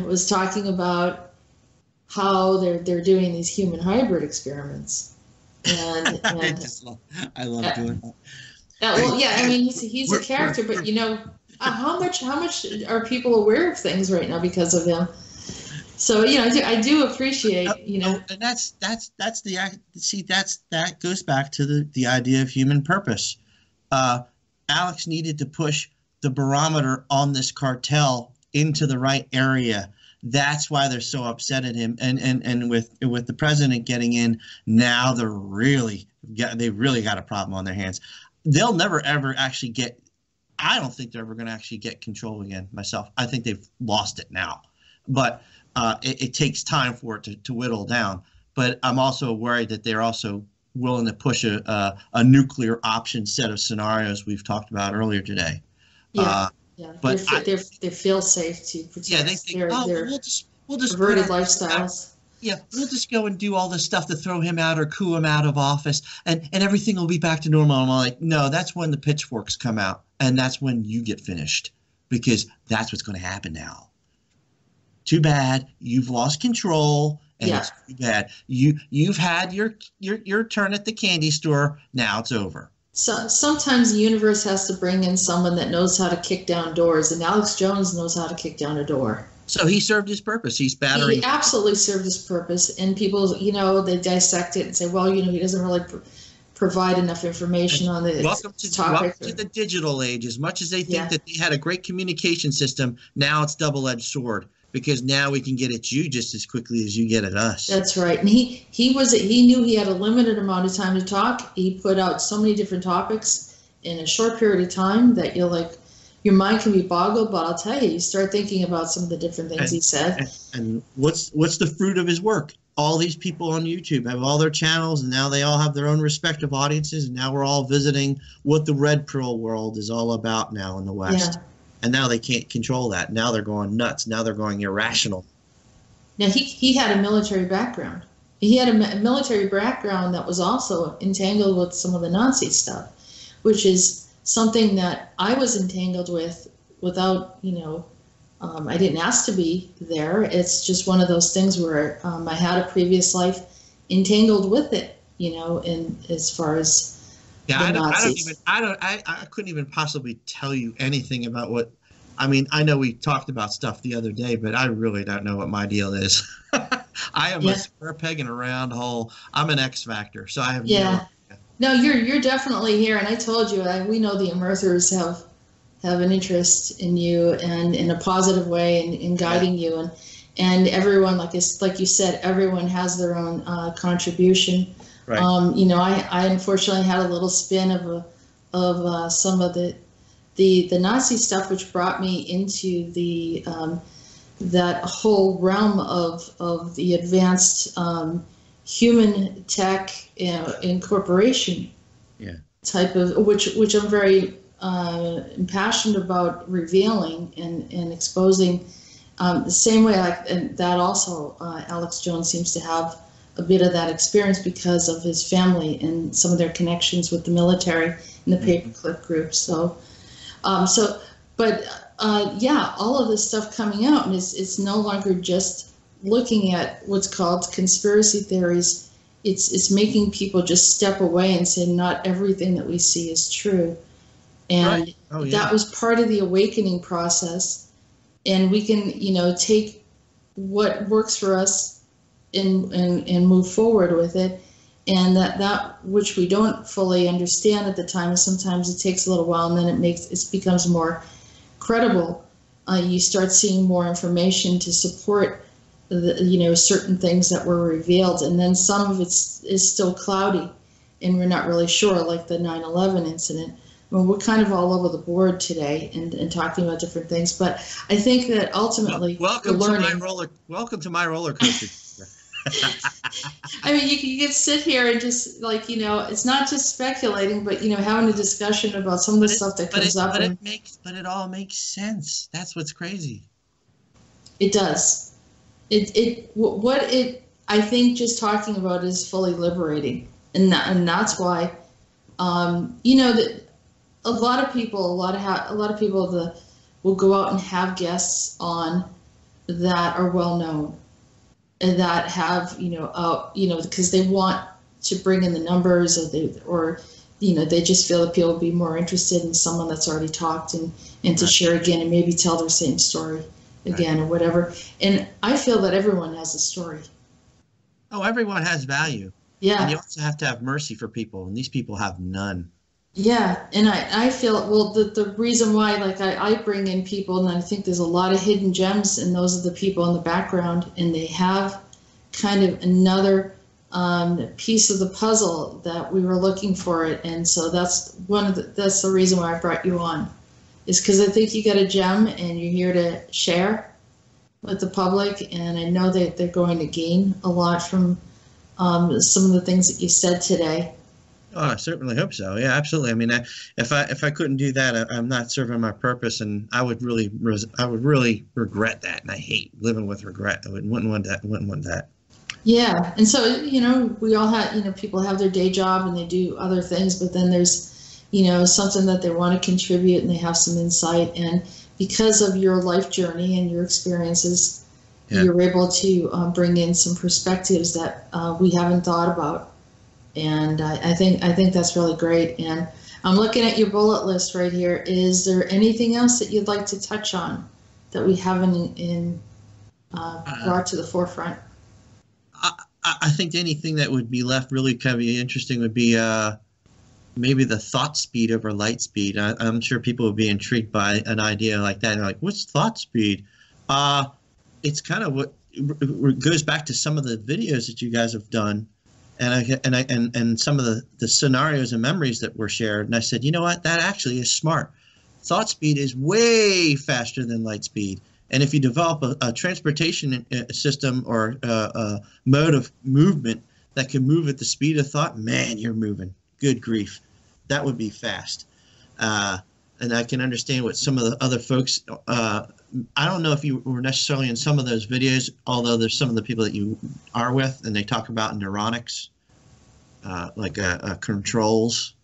was talking about how they're doing these human hybrid experiments, and I love doing that. Well, yeah, I mean he's a character, but how much are people aware of things right now because of him? So I do appreciate and that goes back to the idea of human purpose. Alex needed to push the barometer on this cartel into the right area. That's why they're so upset at him. And with the president getting in now, they really got a problem on their hands. They'll never ever actually I don't think they're ever going to actually get control again. Myself, I think they've lost it now. But it takes time for it to whittle down. But I'm also worried that they're also willing to push a nuclear option set of scenarios we've talked about earlier today. But they feel safe to protect their perverted lifestyles. Yeah, we'll just go and do all this stuff to throw him out or coup him out of office, and everything will be back to normal. I'm like, no, that's when the pitchforks come out, and that's when you get finished, because that's what's going to happen now. Too bad, you've lost control, and it's too bad. You've had your turn at the candy store. Now it's over. So sometimes the universe has to bring in someone that knows how to kick down doors, and Alex Jones knows how to kick down a door. So he served his purpose. He's battering. He absolutely served his purpose, and people, they dissect it and say, well, he doesn't really provide enough information on the topic. Welcome to the digital age. As much as they think that they had a great communication system, now it's double-edged sword. because now we can get at you just as quickly as you get at us. That's right. And he knew he had a limited amount of time to talk. He put out so many different topics in a short period of time that you're like, your mind can be boggled, but I'll tell you start thinking about some of the different things he said. And what's the fruit of his work? All these people on YouTube have all their channels, and now they all have their own respective audiences, and now we're all visiting what the red pill world is all about now in the West. Yeah. And now they can't control that. Now they're going nuts. Now they're going irrational. Now, he had a military background. He had a military background that was also entangled with some of the Nazi stuff, which is something that I was entangled with without, I didn't ask to be there. It's just one of those things where I had a previous life entangled with it, in as far as I couldn't even possibly tell you anything about what. I mean, I know we talked about stuff the other day, but I really don't know what my deal is. I am a square peg in a round hole. I'm an X factor, so I have no idea. No, you're definitely here, and I told you we know the immersers have an interest in you and in a positive way in guiding you, and everyone like you said, everyone has their own contribution. Right. I unfortunately had a little spin of some of the Nazi stuff, which brought me into the that whole realm of the advanced human tech incorporation type of which I'm very impassioned about revealing and exposing. The same way and that also Alex Jones seems to have a bit of that experience because of his family and some of their connections with the military and the paperclip group. So, all of this stuff coming out, and it's no longer just looking at what's called conspiracy theories. It's making people just step away and say not everything that we see is true, and that was part of the awakening process. And we can, take what works for us and move forward with it, and that which we don't fully understand at the time, sometimes it takes a little while, and then it becomes more credible. You start seeing more information to support certain things that were revealed, and then some of it is still cloudy, and we're not really sure, like the 9/11 incident. Well, we're kind of all over the board today and talking about different things, but I think that ultimately welcome to my roller coaster. I mean, you can sit here and just it's not just speculating, but having a discussion about some of the stuff that comes up. But it all makes sense. That's what's crazy. It does. I think just talking about it is fully liberating, and that's why that a lot of people will go out and have guests on that are well known, and that have because they want to bring in the numbers, or they just feel that people will be more interested in someone that's already talked and to share again and maybe tell their same story again or whatever. And I feel that everyone has a story. Oh, everyone has value. Yeah. And you also have to have mercy for people, and these people have none. Yeah, and I feel, well, the reason why, I bring in people, and I think there's a lot of hidden gems, and those are the people in the background, and they have kind of another piece of the puzzle that we were looking for it, and so that's the reason why I brought you on, is because I think you got a gem, and you're here to share with the public, and I know that they're going to gain a lot from some of the things that you said today. Oh, I certainly hope so. Yeah, absolutely. I mean, if I couldn't do that, I'm not serving my purpose, and I would really regret that. And I hate living with regret. I wouldn't want that. Yeah, and so we all have people have their day job and they do other things, but then there's something that they want to contribute and they have some insight, and because of your life journey and your experiences, you're able to bring in some perspectives that we haven't thought about. And I think that's really great. And I'm looking at your bullet list right here. Is there anything else that you'd like to touch on that we haven't brought to the forefront? I think anything that would be left really kind of interesting would be maybe the thought speed over light speed. I'm sure people would be intrigued by an idea like that. They're like, what's thought speed? it's kind of what goes back to some of the videos that you guys have done, and some of the scenarios and memories that were shared. And I said, you know what, that actually is smart. Thought speed is way faster than light speed. And if you develop a transportation system or a mode of movement that can move at the speed of thought, man, you're moving. Good grief. That would be fast. And I can understand what some of the other folks, I don't know if you were necessarily in some of those videos, although there's some of the people that you are with, and they talk about neuronics, like controls.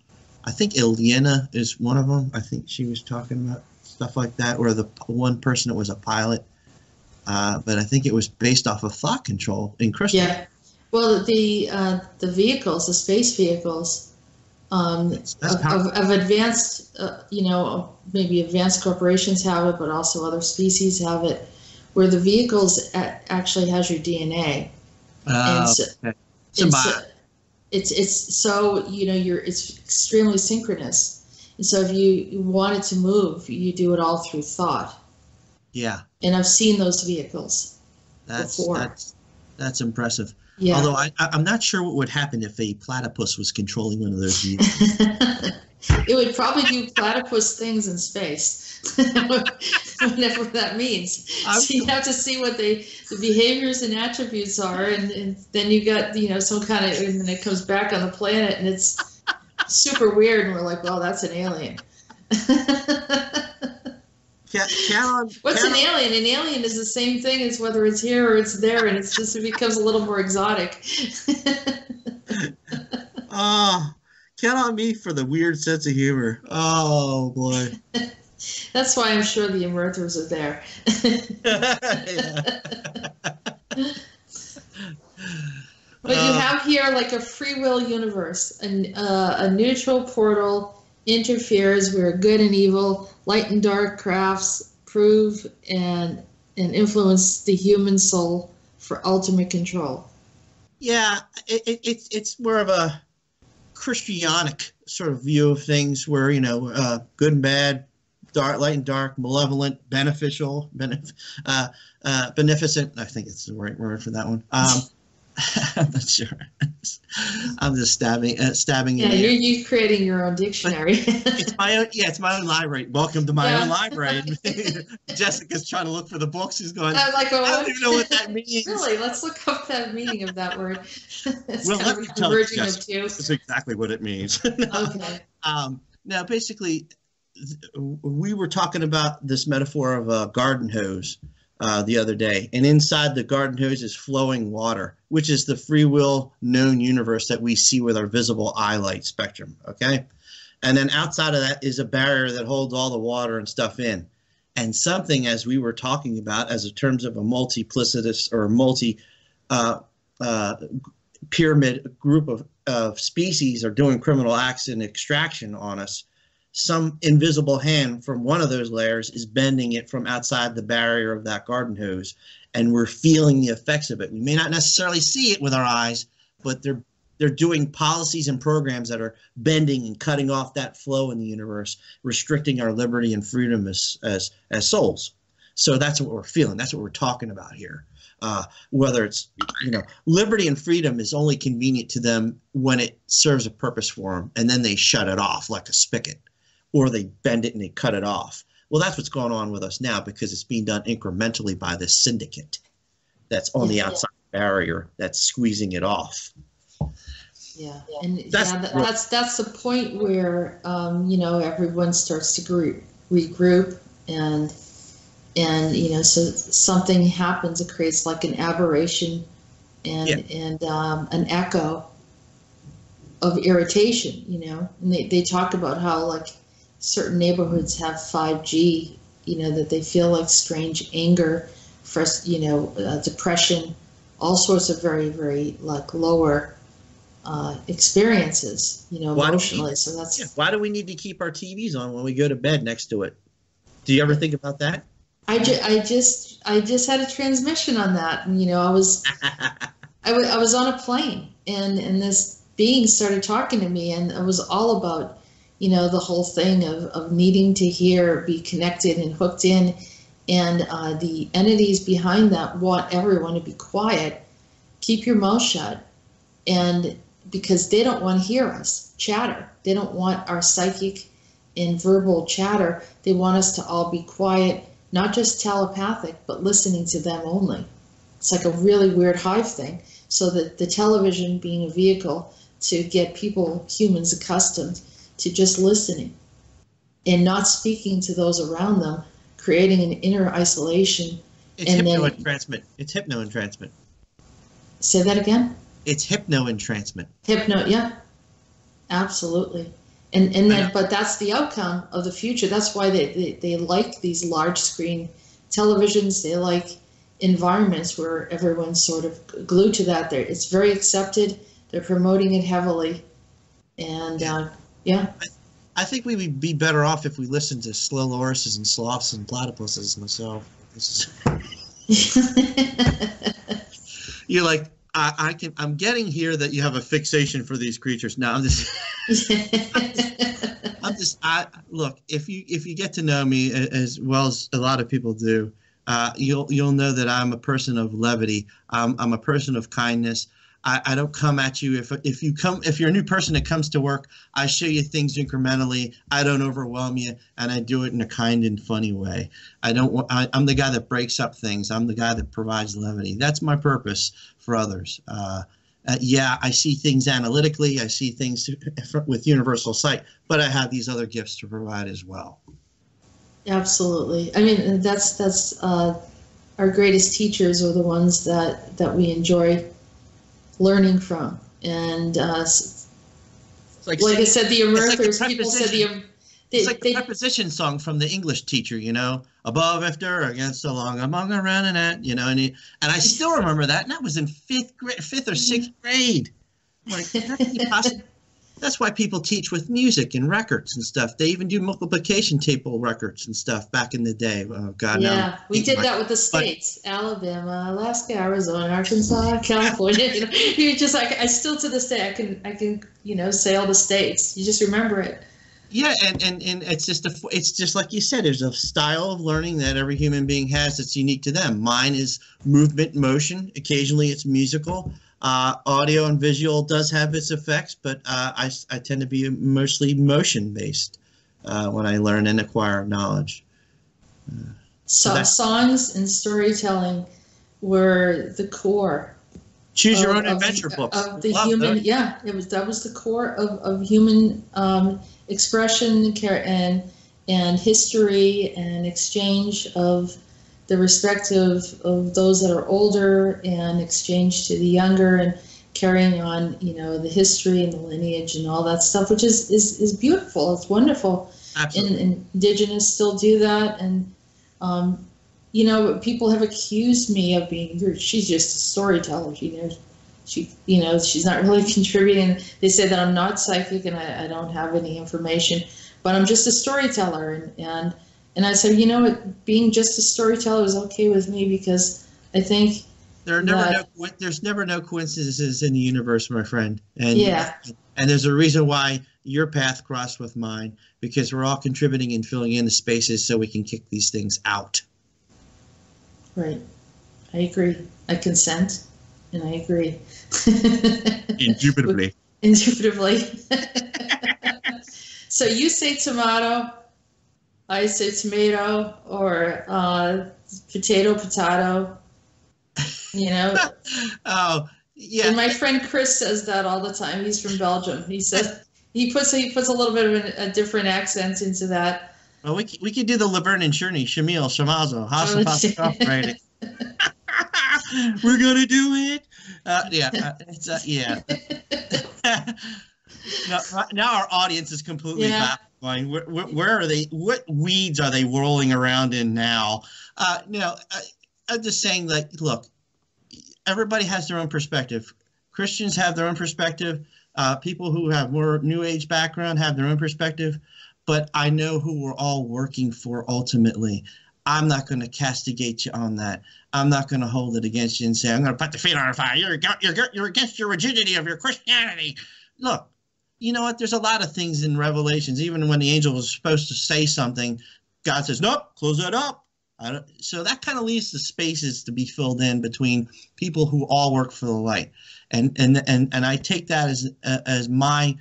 I think Ilyana is one of them. I think she was talking about stuff like that, or the one person that was a pilot. But I think it was based off of thought control in Crystal. Yeah. Well, the vehicles, the space vehicles, of advanced, maybe advanced corporations have it, but also other species have it, where the vehicles actually has your DNA. It's so, it's extremely synchronous. And so if you want it to move, you do it all through thought. Yeah. And I've seen those vehicles before. That's impressive. Yeah. Although I'm not sure what would happen if a platypus was controlling one of those vehicles. It would probably do platypus things in space, whatever that means. So you have to see what the behaviors and attributes are, and then you got some kind of, and then it comes back on the planet, and it's super weird, and we're like, well, that's an alien. What's an alien? An alien is the same thing as whether it's here or it's there, and it becomes a little more exotic. Count on me for the weird sense of humor. Oh boy. That's why I'm sure the emerthers are there. But you have here like a free will universe, and a neutral portal interferes where good and evil, light and dark crafts prove and influence the human soul for ultimate control. Yeah, it's more of a Christianic sort of view of things, where good and bad, dark, light and dark, malevolent, beneficial, beneficent. I think it's the right word for that one. I'm not sure. I'm just stabbing. Yeah, you're creating your own dictionary. It's my own. Yeah, it's my own library. Welcome to my own library. Jessica's trying to look for the books. She's going. I don't even know what that means. Really, let's look up the meaning of that word. It's well, let me tell you, Jessica, of two. that's exactly what it means. Okay. Now, basically, we were talking about this metaphor of a garden hose the other day, and inside the garden hose is flowing water, which is the free will known universe that we see with our visible eye light spectrum. Okay, and then outside of that is a barrier that holds all the water and stuff in. And something, as we were talking about, as in terms of a multiplicitous or multi pyramid group of species are doing criminal acts and extraction on us, some invisible hand from one of those layers is bending it from outside the barrier of that garden hose, and we're feeling the effects of it. We may not necessarily see it with our eyes, but they're doing policies and programs that are bending and cutting off that flow in the universe, restricting our liberty and freedom as souls. So that's what we're feeling. That's what we're talking about here. Whether it's, liberty and freedom is only convenient to them when it serves a purpose for them, and then they shut it off like a spigot, or they bend it and they cut it off. Well, that's what's going on with us now, because it's being done incrementally by this syndicate that's on the outside barrier that's squeezing it off. Yeah, and that's the point where everyone starts to regroup, and so something happens. It creates like an aberration and an echo of irritation. And they talk about how like certain neighborhoods have 5G. That they feel like strange anger, depression, all sorts of very, very like lower experiences, emotionally. So that's why do we need to keep our TVs on when we go to bed next to it? Do you ever think about that? I just had a transmission on that, and I was on a plane, and this being started talking to me, and it was all about the whole thing of needing to hear, be connected and hooked in, And the entities behind that want everyone to be quiet. Keep your mouth shut. And because they don't want to hear us chatter. They don't want our psychic and verbal chatter. They want us to all be quiet, not just telepathic, but listening to them only. It's like a really weird hive thing. So that the television being a vehicle to get people, humans, accustomed to just listening and not speaking to those around them, creating an inner isolation. It's hypno-entrancement. It's hypno-entrancement. Say that again? It's hypno-entrancement. Hypno, yeah, absolutely. And then, but that's the outcome of the future. That's why they like these large screen televisions. They like environments where everyone's sort of glued to that. It's very accepted. They're promoting it heavily. And yeah. I think we would be better off if we listened to slow lorises and sloths and platypuses myself. You're like, I'm getting here that you have a fixation for these creatures. No, look, if you get to know me as well as a lot of people do, you'll know that I'm a person of levity. I'm a person of kindness. I don't come at you if you're a new person that comes to work, I show you things incrementally. I don't overwhelm you, and I do it in a kind and funny way. I'm the guy that breaks up things. I'm the guy that provides levity. That's my purpose for others. Yeah, I see things analytically. I see things with universal sight, but I have these other gifts to provide as well. Absolutely. I mean, that's our greatest teachers are the ones that we enjoy learning from. And like I said, the unearthers, people said it's like the preposition song from the English teacher, you know, above, after, against, along, among, around, and at, you know, and I still remember that, and that was in fifth or sixth grade. I'm like, how can you possibly? That's why people teach with music and records and stuff. They even do multiplication table records and stuff back in the day. Oh God, yeah, we did that with the states: Alabama, Alaska, Arizona, Arkansas, California. You know, you're just like, I still to this day I can say all the states. You just remember it. Yeah, and it's just like you said. There's a style of learning that every human being has that's unique to them. Mine is movement, motion. Occasionally, it's musical. Audio and visual does have its effects, but I tend to be mostly motion-based when I learn and acquire knowledge. So songs and storytelling were the core. Choose your own adventure books. Of the human, those. Yeah, that was the core of human expression and history and exchange of the respective of those that are older and exchange to the younger and carrying on, the history and the lineage and all that stuff, which is beautiful. It's wonderful. Absolutely. And indigenous still do that. And, people have accused me of being, she's just a storyteller. She's not really contributing. They say that I'm not psychic and I don't have any information, but I'm just a storyteller. And I said, being just a storyteller is okay with me because I think there's never no coincidences in the universe, my friend. And yeah. And there's a reason why your path crossed with mine, because we're all contributing and filling in the spaces so we can kick these things out. Right. I agree. I consent and I agree. Indubitably. Indubitably. So you say tomato. I say tomato or potato. Oh, yeah. And my friend Chris says that all the time. He's from Belgium. He says he puts a little bit of a different accent into that. Well, we could do the Laverne and Shirley, Shamil, Shamazo, Hasa, right? We're gonna do it. Yeah. Now our audience is completely baffled. Where are they? What weeds are they rolling around in now? I'm just saying, look, everybody has their own perspective. Christians have their own perspective. People who have more New Age background have their own perspective. But I know who we're all working for ultimately. I'm not going to castigate you on that. I'm not going to hold it against you and say, I'm going to put the feet on fire. You're against your rigidity of your Christianity. Look. You know what? There's a lot of things in Revelations. Even when the angel was supposed to say something, God says, nope, close that up. So that kind of leaves the spaces to be filled in between people who all work for the light, and I take that as my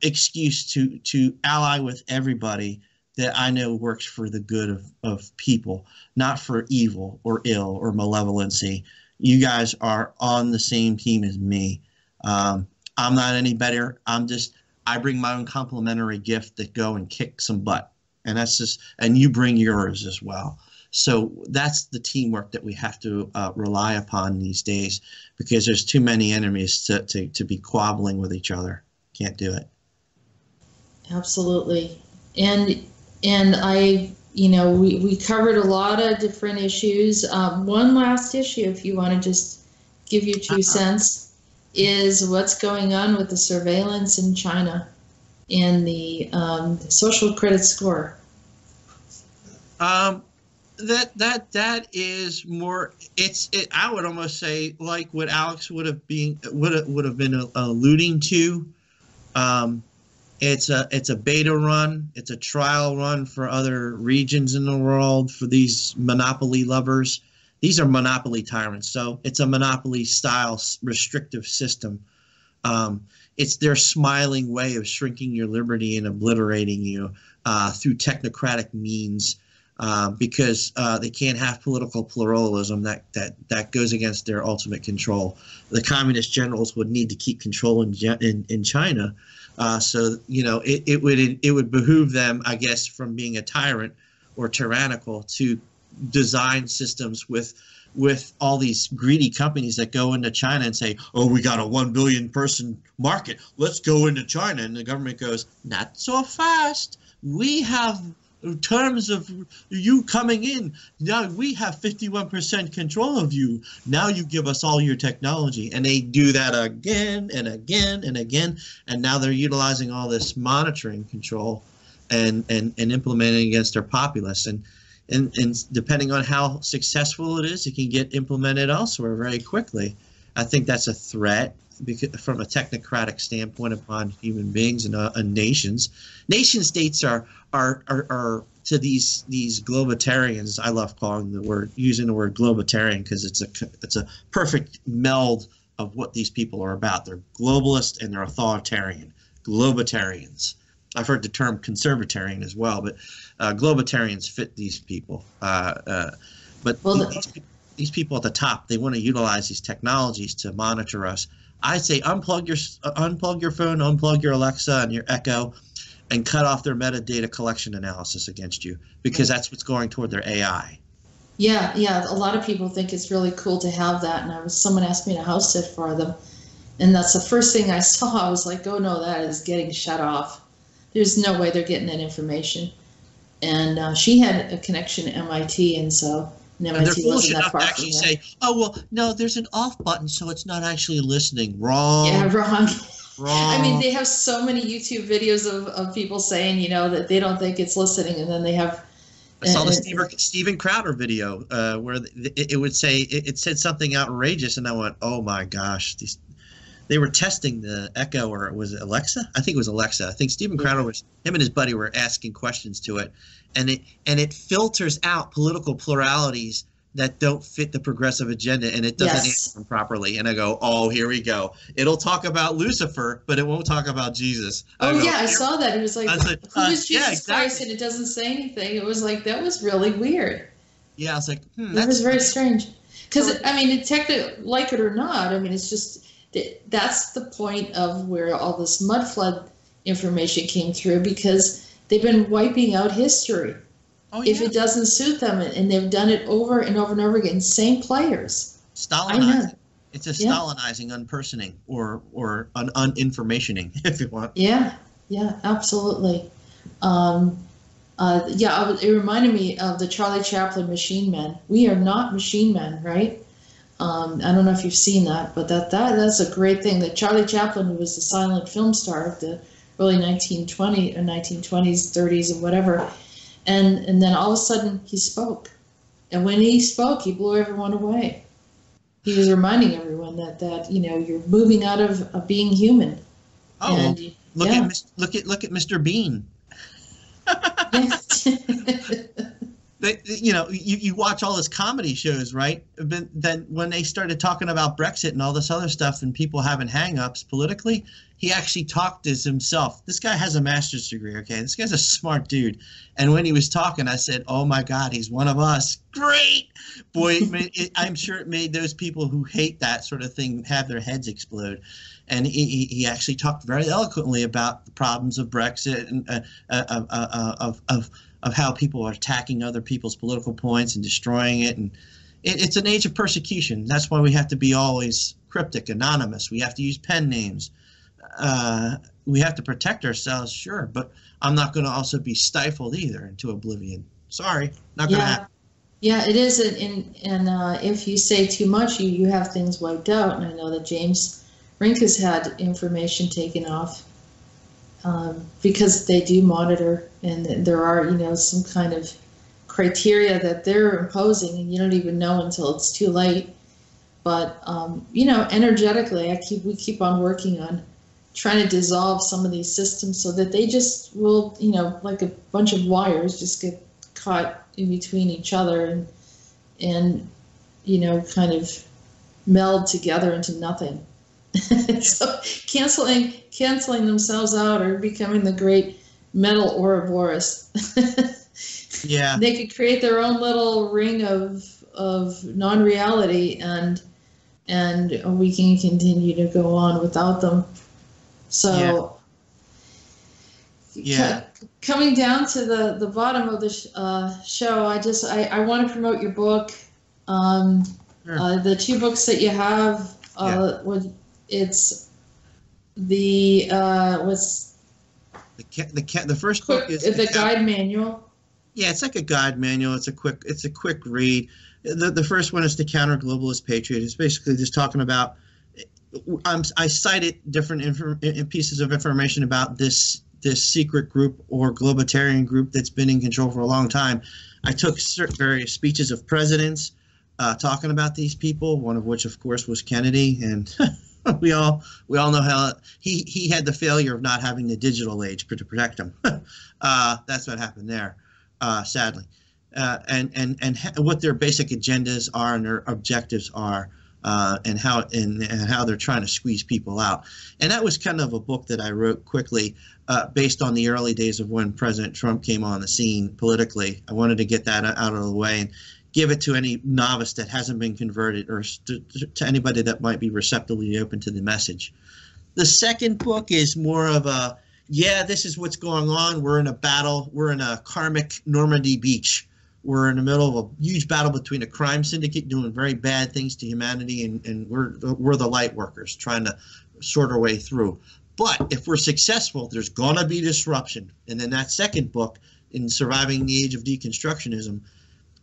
excuse to ally with everybody that I know works for the good of people, not for evil or ill or malevolency. You guys are on the same team as me. I'm not any better. I bring my own complementary gift that go and kick some butt, and you bring yours as well. So that's the teamwork that we have to rely upon these days, because there's too many enemies to be quabbling with each other. Can't do it. Absolutely. And we covered a lot of different issues. One last issue, if you want to just give your 2 cents, is what's going on with the surveillance in China and the social credit score. That is more. I would almost say like what Alex would have been alluding to. It's a beta run. It's a trial run for other regions in the world for these monopoly lovers. These are monopoly tyrants. So it's a monopoly style restrictive system. It's their smiling way of shrinking your liberty and obliterating you through technocratic means, because they can't have political pluralism that goes against their ultimate control. The communist generals would need to keep control in China. So it would behoove them, I guess, from being a tyrant or tyrannical, to design systems with all these greedy companies that go into China and say, oh, we got a 1 billion person market, let's go into China. And the government goes, not so fast. We have terms of you coming in. Now we have 51% control of you. Now you give us all your technology. And they do that again and again and again. And now they're utilizing all this monitoring control and implementing against their populace. And depending on how successful it is, it can get implemented elsewhere very quickly. I think that's a threat from a technocratic standpoint upon human beings and nations. Nation states are to these globalitarians. I love using the word globalitarian, because it's a perfect meld of what these people are about. They're globalist and they're authoritarian. Globalitarians. I've heard the term conservatarian as well, but globalitarians fit these people. These people at the top, they want to utilize these technologies to monitor us. I say unplug your phone, unplug your Alexa and your Echo, and cut off their metadata collection analysis against you, because that's what's going toward their AI. Yeah. A lot of people think it's really cool to have that, and someone asked me to house sit for them, and that's the first thing I saw. I was like, oh no, that is getting shut off. There's no way they're getting that information. And she had a connection to MIT, and so. And they're foolish enough to actually say, oh, well, no, there's an off button, so it's not actually listening. Wrong. Yeah, wrong. Wrong. I mean, they have so many YouTube videos of people saying, that they don't think it's listening, and then they have. I saw the Steven Crowder video where it would say, it said something outrageous, and I went, oh my gosh. They were testing the Echo, or was it Alexa? I think it was Alexa. I think Steven Crowder him and his buddy were asking questions to it. And it filters out political pluralities that don't fit the progressive agenda, and it doesn't answer them properly. And I go, oh, here we go. It'll talk about Lucifer, but it won't talk about Jesus. I saw that. It was like, who is Jesus Christ? And it doesn't say anything. It was like, that was really weird. Yeah, I was like, that was very strange. Because, technically, like it or not, it's just, that's the point of where all this mud flood information came through, because they've been wiping out history. Oh, yeah. If it doesn't suit them, and they've done it over and over and over again, same players. Stalinizing. It's a Stalinizing, unpersoning, or an uninformationing, if you want. Yeah, absolutely. It reminded me of the Charlie Chaplin Machine Men. We are not machine men, right? I don't know if you've seen that, but that's a great thing. That Charlie Chaplin, who was the silent film star of the early 1920s, 30s, and whatever, and then all of a sudden he spoke, and when he spoke, he blew everyone away. He was reminding everyone that you're moving out of being human. Oh, and, look at Mr. Bean. You watch all his comedy shows, right? But then when they started talking about Brexit and all this other stuff and people having hang-ups politically, he actually talked as himself. This guy has a master's degree, okay? This guy's a smart dude. And when he was talking, I said, oh, my God, he's one of us. Great! Boy, I'm sure it made those people who hate that sort of thing have their heads explode. And he actually talked very eloquently about the problems of Brexit and of how people are attacking other people's political points and destroying it. And it's an age of persecution. That's why we have to be always cryptic, anonymous. We have to use pen names. We have to protect ourselves, sure, but I'm not going to also be stifled either into oblivion. Sorry, not going to happen. Yeah, it is. And if you say too much, you have things wiped out. And I know that James Rink has had information taken off because they do monitor, and there are, some kind of criteria that they're imposing, and you don't even know until it's too late. But energetically, we keep on working on trying to dissolve some of these systems so that they just will, like a bunch of wires just get caught in between each other and kind of meld together into nothing. So canceling themselves out or becoming the great metal Ouroboros. Yeah. They could create their own little ring of non-reality, and we can continue to go on without them. So coming down to the bottom of the show, I want to promote your book. Sure. The two books that you have, it's the the first book is the guide manual. Yeah, it's like a guide manual. It's a quick read. The first one is the counter-globalist Patriot. It's basically just talking about. I cited different pieces of information about this secret group or globalitarian group that's been in control for a long time. I took various speeches of presidents talking about these people. One of which, of course, was Kennedy, and we all know how he had the failure of not having the digital age to protect him. That's what happened there, sadly, and what their basic agendas are and their objectives are. And how they're trying to squeeze people out. And that was kind of a book that I wrote quickly based on the early days of when President Trump came on the scene politically. I wanted to get that out of the way and give it to any novice that hasn't been converted, or to anybody that might be receptively open to the message. The second book is more of a, this is what's going on. We're in a battle. We're in a karmic Normandy beach. We're in the middle of a huge battle between a crime syndicate doing very bad things to humanity, and we're the light workers trying to sort our way through. But if we're successful, there's gonna be disruption. And then that second book, in Surviving the Age of Deconstructionism,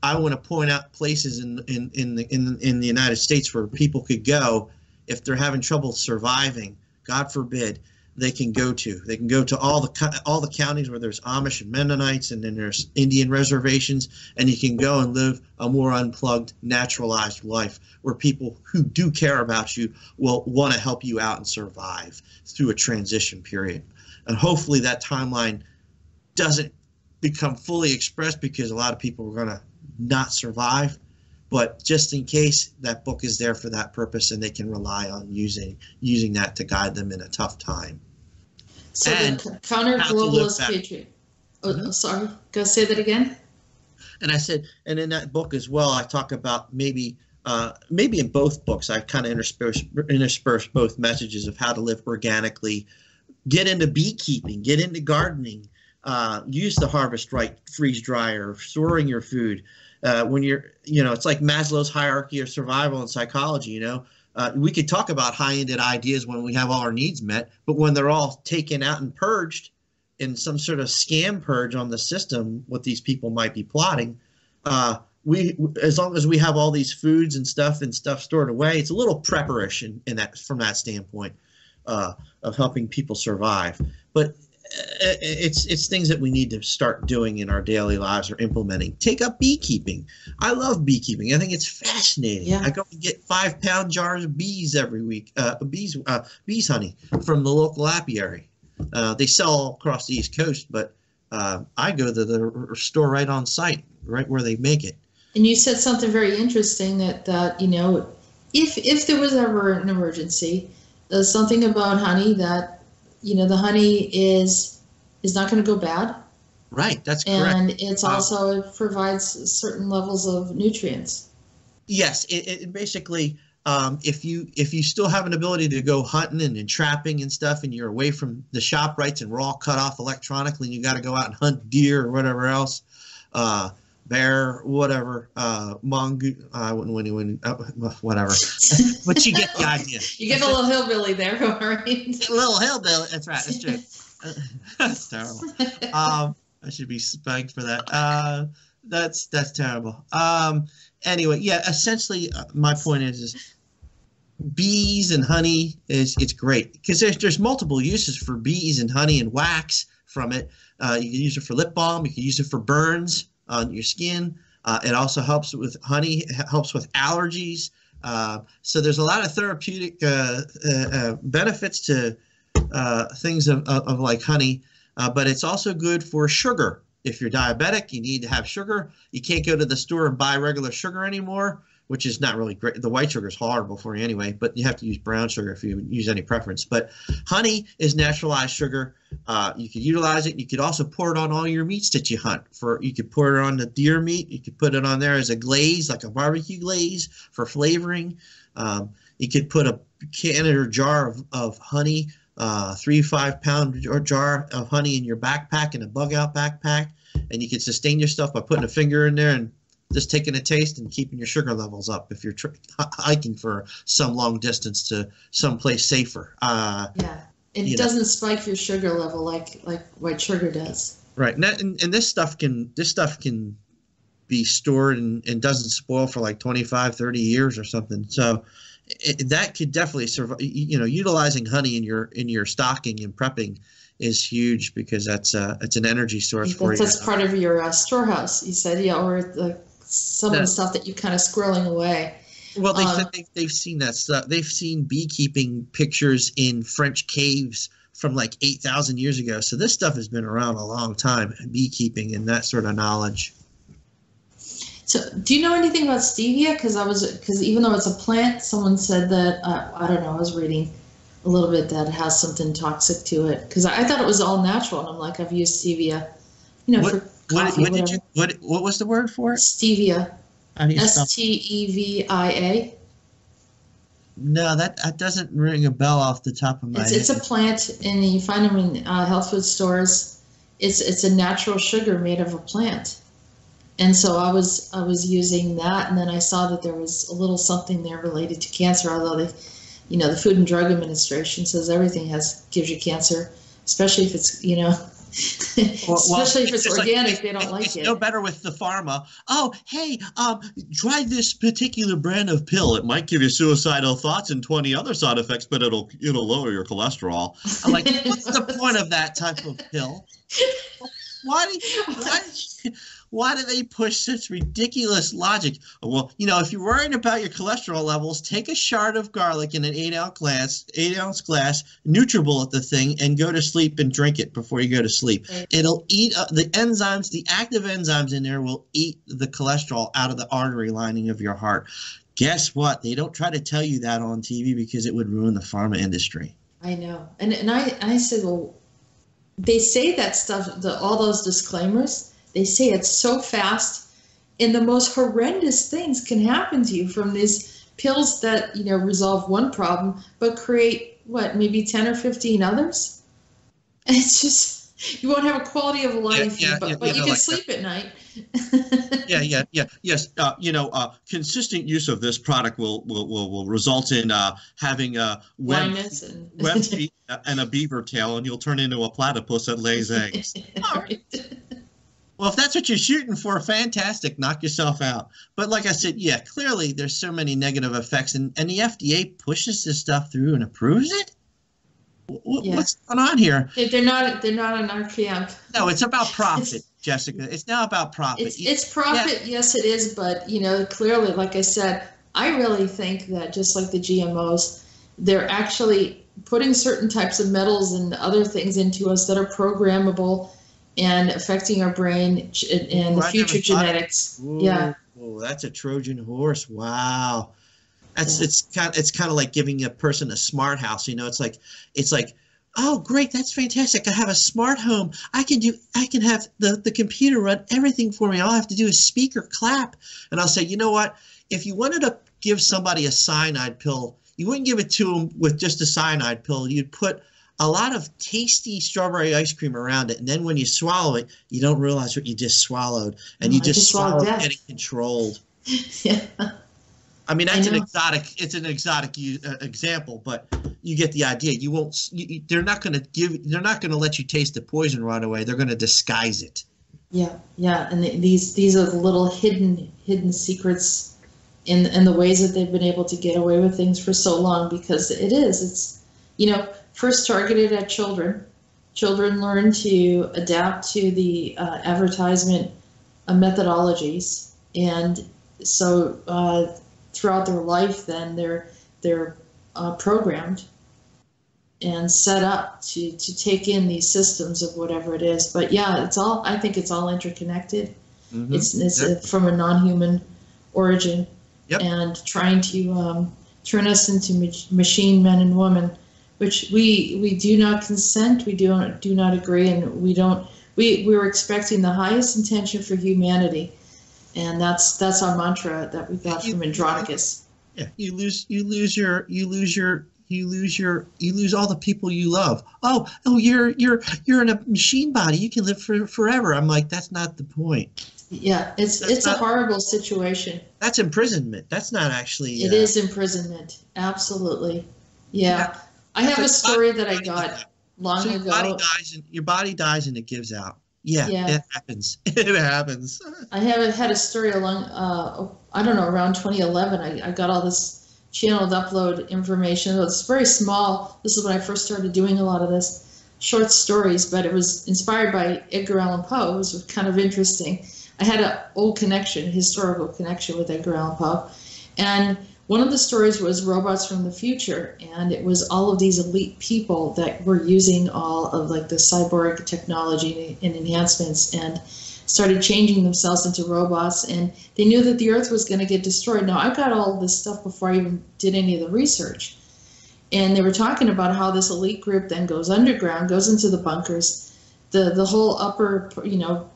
I want to point out places in the United States where people could go if they're having trouble surviving. God forbid. They can go to all the counties where there's Amish and Mennonites, and then there's Indian reservations, and you can go and live a more unplugged, naturalized life where people who do care about you will want to help you out and survive through a transition period. And hopefully that timeline doesn't become fully expressed, because a lot of people are going to not survive. But just in case, that book is there for that purpose, and they can rely on using that to guide them in a tough time. So and the counter-globalist Patriot. Oh, sorry. Go say that again. And I said, and in that book as well, I talk about maybe in both books, I kind of intersperse both messages of how to live organically, get into beekeeping, get into gardening, use the Harvest Right freeze dryer, storing your food. When you're, it's like Maslow's hierarchy of survival in psychology, we could talk about high-ended ideas when we have all our needs met, but when they're all taken out and purged in some sort of scam purge on the system, what these people might be plotting, as long as we have all these foods and stuff stored away, it's a little prepperish in that, from that standpoint of helping people survive. But it's things that we need to start doing in our daily lives or implementing. Take up beekeeping. I love beekeeping. I think it's fascinating. Yeah. I go and get 5-pound jars of bees every week, bees honey from the local apiary. They sell all across the East Coast, but I go to the store right on site, right where they make it. And you said something very interesting that you know, if there was ever an emergency, there's something about honey that, you know, the honey is not going to go bad. Right, that's correct. And it's also, it provides certain levels of nutrients. Yes, it basically, if you still have an ability to go hunting and trapping and stuff, and you're away from the shop rights and we're all cut off electronically, and you got to go out and hunt deer or whatever else, bear, whatever, mongoose, whatever. But you get the idea. You get a little hillbilly there, right? A little hillbilly. That's right. That's true. That's terrible. I should be spanked for that. That's terrible. Anyway, yeah. Essentially, my point is bees and honey it's great because there's multiple uses for bees and honey and wax from it. You can use it for lip balm. You can use it for burns on your skin. It also helps with honey. It helps with allergies. So there's a lot of therapeutic benefits to things of like honey. But it's also good for sugar. If you're diabetic, you need to have sugar. You can't go to the store and buy regular sugar anymore, which is not really great. The white sugar is horrible for you anyway, but you have to use brown sugar if you use any preference. But honey is naturalized sugar. You could utilize it. You could also pour it on all your meats that you hunt. You could pour it on the deer meat. You could put it on there as a glaze, like a barbecue glaze for flavoring. You could put a can or jar of honey, 3-5 pound jar of honey in your backpack, in a bug out backpack, and you can sustain yourself by putting a finger in there and just taking a taste and keeping your sugar levels up if you're hiking for some long distance to someplace safer. Yeah, it doesn't spike your sugar level like white sugar does. Right, and this stuff can be stored and doesn't spoil for like 25, 30 years or something. So that could definitely survive. You know, utilizing honey in your stocking and prepping is huge because it's an energy source for you. That's part of your storehouse. You said, yeah, or some of the stuff that you're kind of squirreling away. Well, they said they've seen that stuff. They've seen beekeeping pictures in French caves from like 8,000 years ago. So this stuff has been around a long time, beekeeping and that sort of knowledge. So, do you know anything about stevia? Because even though it's a plant, someone said that I don't know. I was reading a little bit that it has something toxic to it. Because I thought it was all natural, and I'm like, I've used stevia, you know, for coffee. What was the word for it? Stevia. Stevia. No, that doesn't ring a bell off the top of my head. It's a plant, and you find them in health food stores. It's a natural sugar made of a plant. And so I was using that, and then I saw that there was a little something there related to cancer. Although the Food and Drug Administration says everything gives you cancer, especially if it's especially if it's organic. They don't like it. It's no better with the pharma. Oh, hey, try this particular brand of pill. It might give you suicidal thoughts and 20 other side effects, but it'll lower your cholesterol. I'm like, what's the point of that type of pill? Why do they push such ridiculous logic? Well, if you're worried about your cholesterol levels, take a shard of garlic in an 8-ounce glass, NutriBullet the thing, and go to sleep and drink it before you go to sleep. It'll eat the enzymes, the active enzymes in there will eat the cholesterol out of the artery lining of your heart. Guess what? They don't try to tell you that on TV because it would ruin the pharma industry. I know. And I said, well, they say that stuff, all those disclaimers, they say it so fast, and the most horrendous things can happen to you from these pills that, resolve one problem, but create, maybe 10 or 15 others? And it's just, you won't have a quality of life, but you can sleep at night. Yes. Consistent use of this product will result in having web feet and a beaver tail, and you'll turn into a platypus that lays eggs. Right. Well, if that's what you're shooting for, fantastic. Knock yourself out. But like I said, clearly there's so many negative effects, and the FDA pushes this stuff through and approves it. What's going on here? They're not in our camp. No, it's about profit, Jessica. It's now about profit. It's profit, yes, it is. But clearly, like I said, I really think that just like the GMOs, they're actually putting certain types of metals and other things into us that are programmable. and affecting our brain and the future genetics. Yeah. Oh, that's a Trojan horse. Wow. That's Yeah. it's kind of like giving a person a smart house. You know, it's like, oh, great, that's fantastic. I have a smart home. I can have the computer run everything for me. All I have to do is speak or clap. And I'll say, you know what? If you wanted to give somebody a cyanide pill, you wouldn't give it to them with just a cyanide pill. You'd put a lot of tasty strawberry ice cream around it, and then when you swallow it, you don't realize what you just swallowed, and you just swallow getting controlled. Yeah. I mean, that's an exotic. It's an exotic example, but you get the idea. You won't. They're not going to let you taste the poison right away. They're going to disguise it. Yeah, yeah, and these are the little hidden secrets in the ways that they've been able to get away with things for so long, because it's first targeted at children. Children learn to adapt to the advertisement methodologies, and so throughout their life, then they're programmed and set up to take in these systems of whatever it is. But yeah, I think it's all interconnected. Mm-hmm. It's from a non-human origin, and trying to turn us into machine men and women, which we do not consent, we do not agree, and we were expecting the highest intention for humanity, and that's our mantra that we got from Andronicus. Yeah, you lose all the people you love. Oh, you're in a machine body. You can live forever. I'm like, that's not the point. Yeah, it's a horrible situation. That's imprisonment. That's not actually. It is imprisonment. Absolutely. Yeah. I have a story that I got long ago. Your body dies and it gives out. Yeah. It happens. It happens. I had a story along, I don't know, around 2011. I got all this channeled upload information. It's very small. This is when I first started doing a lot of this, short stories, but it was inspired by Edgar Allan Poe. It was kind of interesting. I had an old connection, historical connection with Edgar Allan Poe. And one of the stories was robots from the future, and it was all of these elite people that were using all of like the cyborg technology and enhancements and started changing themselves into robots, and they knew that the earth was going to get destroyed. Now, I got all this stuff before I even did any of the research, and they were talking about how this elite group then goes underground, goes into the bunkers, the whole upper,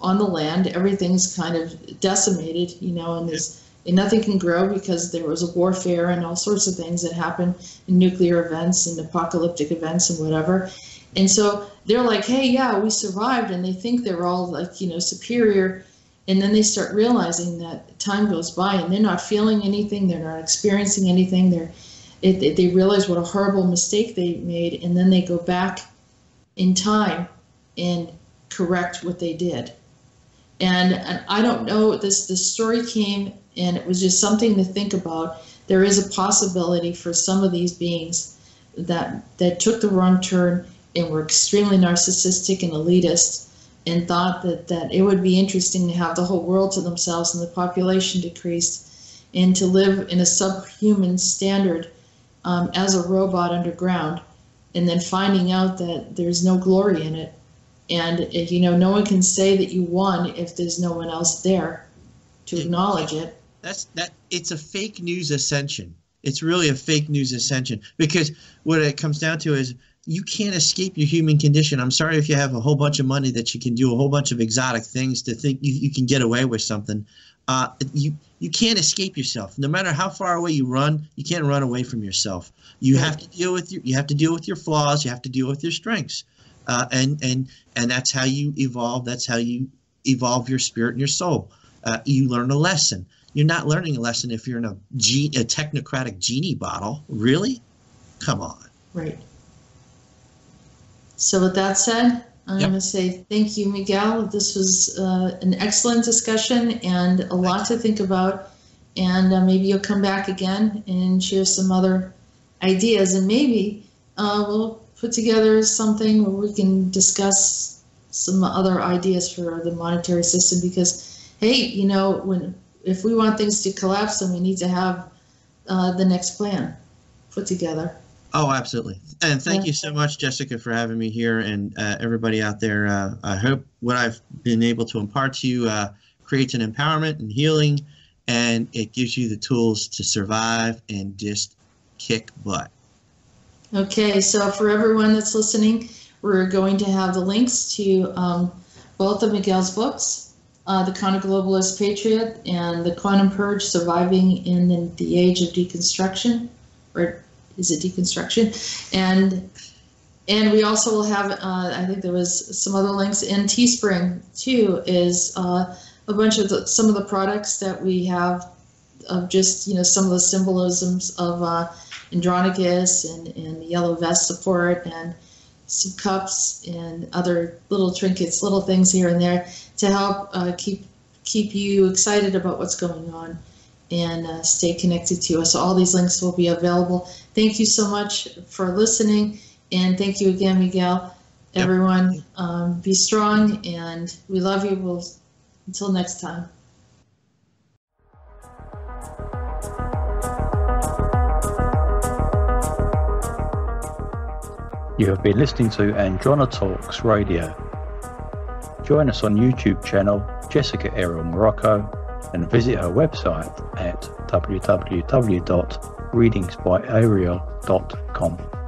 on the land, everything's kind of decimated, and nothing can grow because there was a warfare and all sorts of things that happen in nuclear events and apocalyptic events and whatever. And so they're like, hey, yeah, we survived, and they think they're all like, superior. And then they start realizing that time goes by and they're not feeling anything, they're not experiencing anything. They realize what a horrible mistake they made, and then they go back in time and correct what they did. And I don't know, this story came, and it was just something to think about. There is a possibility for some of these beings that took the wrong turn and were extremely narcissistic and elitist, and thought that it would be interesting to have the whole world to themselves and the population decreased, and to live in a subhuman standard as a robot underground, and then finding out that there's no glory in it. And no one can say that you won if there's no one else there to acknowledge it. It's a fake news ascension. It's really a fake news ascension, because what it comes down to is you can't escape your human condition. I'm sorry if you have a whole bunch of money that you can do a whole bunch of exotic things to think you can get away with something. You can't escape yourself. No matter how far away you run, you can't run away from yourself. You have to deal with your flaws. You have to deal with your strengths. And that's how you evolve. That's how you evolve your spirit and your soul. You learn a lesson. You're not learning a lesson if you're in a technocratic genie bottle. Really? Come on. Right. So with that said, I'm going to say thank you, Miguel. This was an excellent discussion and a lot to think about. And maybe you'll come back again and share some other ideas. And maybe we'll put together something where we can discuss some other ideas for the monetary system, because, hey, if we want things to collapse, then we need to have the next plan put together. Oh, absolutely. And thank you so much, Jessica, for having me here, and everybody out there. I hope what I've been able to impart to you creates an empowerment and healing, and it gives you the tools to survive and just kick butt. Okay, so for everyone that's listening, we're going to have the links to both of Miguel's books, The Counter-Globalist Patriot and The Quantum Purge, Surviving in the Age of Deconstruction, or is it deconstruction? And we also will have, I think there was some other links in Teespring too, is a bunch of some of the products that we have of just, some of the symbolisms of Andronicus and the yellow vest support and some cups and other little trinkets, little things here and there to help keep you excited about what's going on and stay connected to us. So all these links will be available. Thank you so much for listening, and thank you again, Miguel. Yep. Everyone, be strong, and we love you. Until next time. You have been listening to Androna Talks Radio. Join us on YouTube channel Jessica Ariel Morocco, and visit her website at www.readingsbyariel.com.